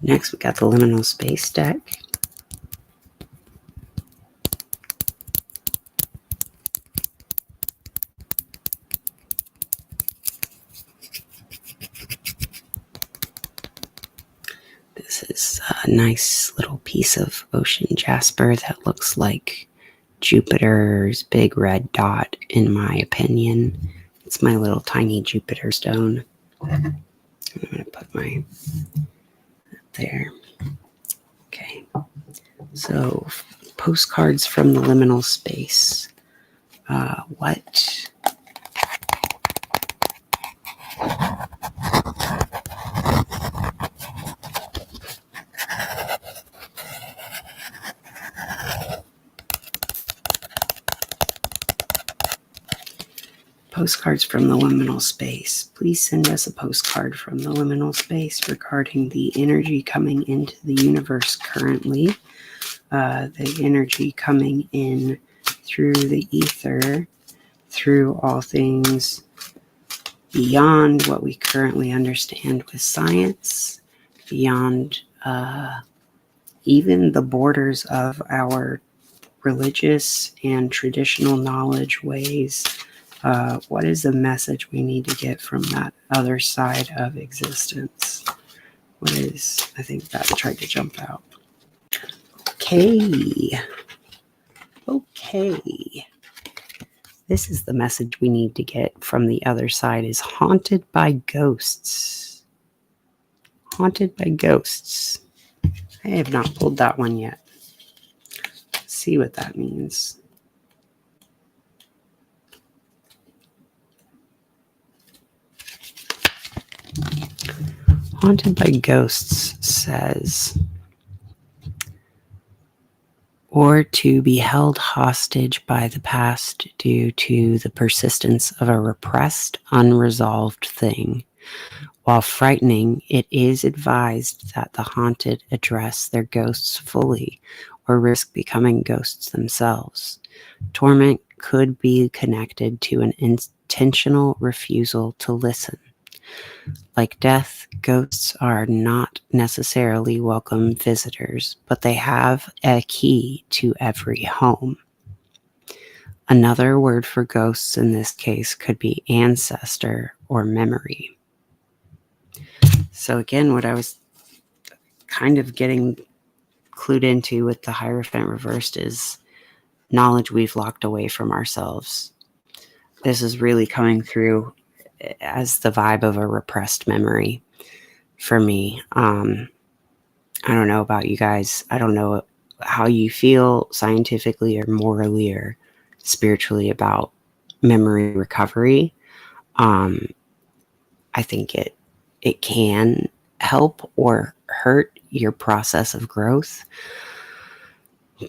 Next, we got the Liminal Space deck. This is a nice little piece of ocean jasper that looks like Jupiter's big red dot, in my opinion. It's my little tiny Jupiter stone. I'm going to put my there. Okay. So, postcards from the liminal space. What? postcards from the liminal space. Please send us a postcard from the liminal space regarding the energy coming into the universe currently, the energy coming in through the ether, through all things beyond what we currently understand with science, beyond even the borders of our religious and traditional knowledge ways. What is the message we need to get from that other side of existence? What is, I think that tried to jump out. Okay. This is the message we need to get from the other side is haunted by ghosts. Haunted by ghosts. I have not pulled that one yet. Let's see what that means. Haunted by ghosts says, or to be held hostage by the past due to the persistence of a repressed, unresolved thing. While frightening, it is advised that the haunted address their ghosts fully or risk becoming ghosts themselves. Torment could be connected to an intentional refusal to listen. Like death, ghosts are not necessarily welcome visitors, but they have a key to every home. Another word for ghosts in this case could be ancestor or memory. So again, what I was kind of getting clued into with the Hierophant reversed is knowledge we've locked away from ourselves. This is really coming through as the vibe of a repressed memory for me. I don't know about you guys. I don't know how you feel scientifically or morally or spiritually about memory recovery. I think it can help or hurt your process of growth.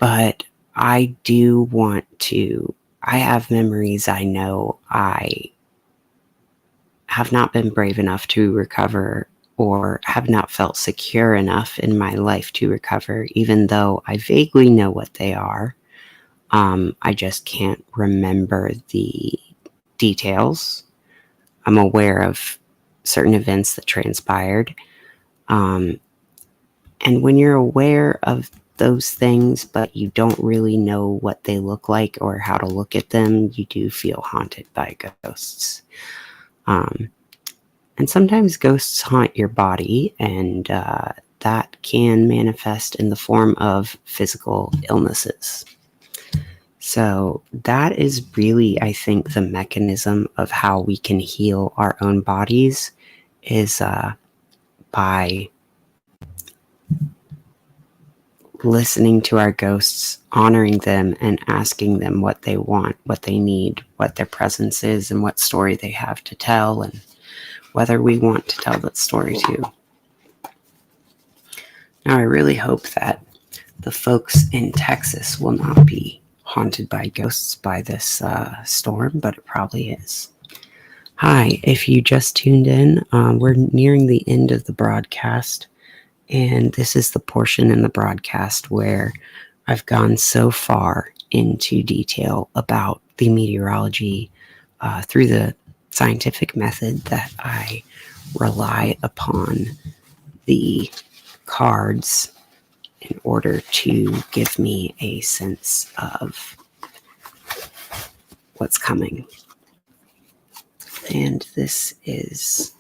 But I have memories I know I have not been brave enough to recover or have not felt secure enough in my life to recover, even though I vaguely know what they are. I just can't remember the details. I'm aware of certain events that transpired. And when you're aware of those things, but you don't really know what they look like or how to look at them, you do feel haunted by ghosts. And sometimes ghosts haunt your body, and that can manifest in the form of physical illnesses. So that is really, I think, the mechanism of how we can heal our own bodies is by listening to our ghosts, honoring them, and asking them what they want, what they need, what their presence is, and what story they have to tell, and whether we want to tell that story too. Now, I really hope that the folks in Texas will not be haunted by ghosts by this storm, but it probably is. Hi, if you just tuned in, we're nearing the end of the broadcast, and this is the portion in the broadcast where I've gone so far into detail about the meteorology through the scientific method that I rely upon the cards in order to give me a sense of what's coming. And this is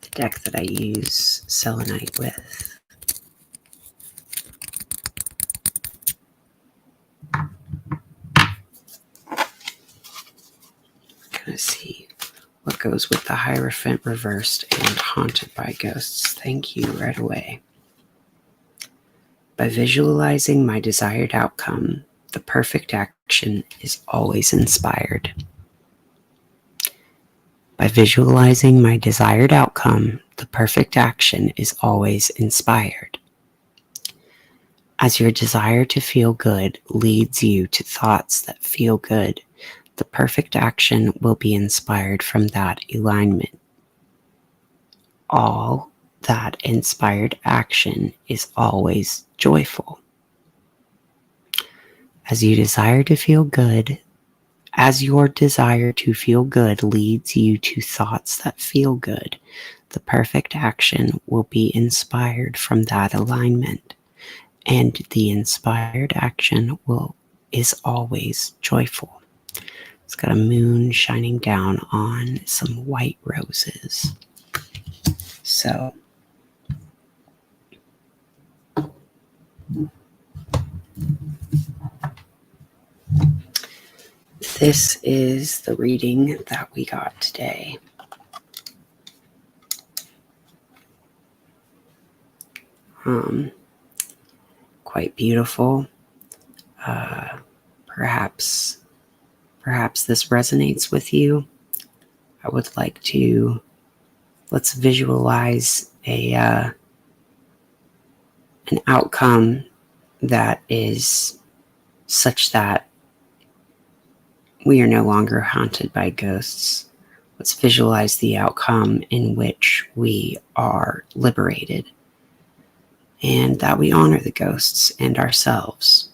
the deck that I use selenite with. Gonna see what goes with the Hierophant reversed and haunted by ghosts. Thank you right away. By visualizing my desired outcome, the perfect action is always inspired. By visualizing my desired outcome, the perfect action is always inspired. As your desire to feel good leads you to thoughts that feel good, the perfect action will be inspired from that alignment. All that inspired action is always joyful. As you desire to feel good, as your desire to feel good leads you to thoughts that feel good, the perfect action will be inspired from that alignment, and the inspired action is always joyful. It's got a moon shining down on some white roses. So this is the reading that we got today. Quite beautiful. Perhaps this resonates with you. I would like to let's visualize an outcome that is such that we are no longer haunted by ghosts. Let's visualize the outcome in which we are liberated and that we honor the ghosts and ourselves.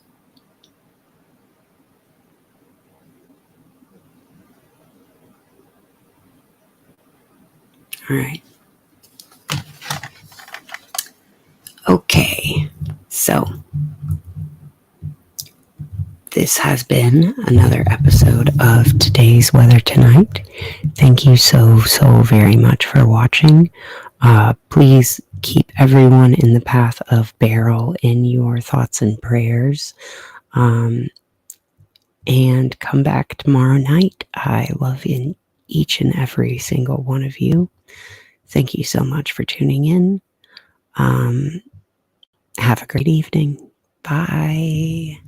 All right. Okay, so this has been another episode of Today's Weather Tonight. Thank you so very much for watching. Please keep everyone in the path of Beryl in your thoughts and prayers. And come back tomorrow night. I love each and every single one of you. Thank you so much for tuning in. Have a great evening. Bye.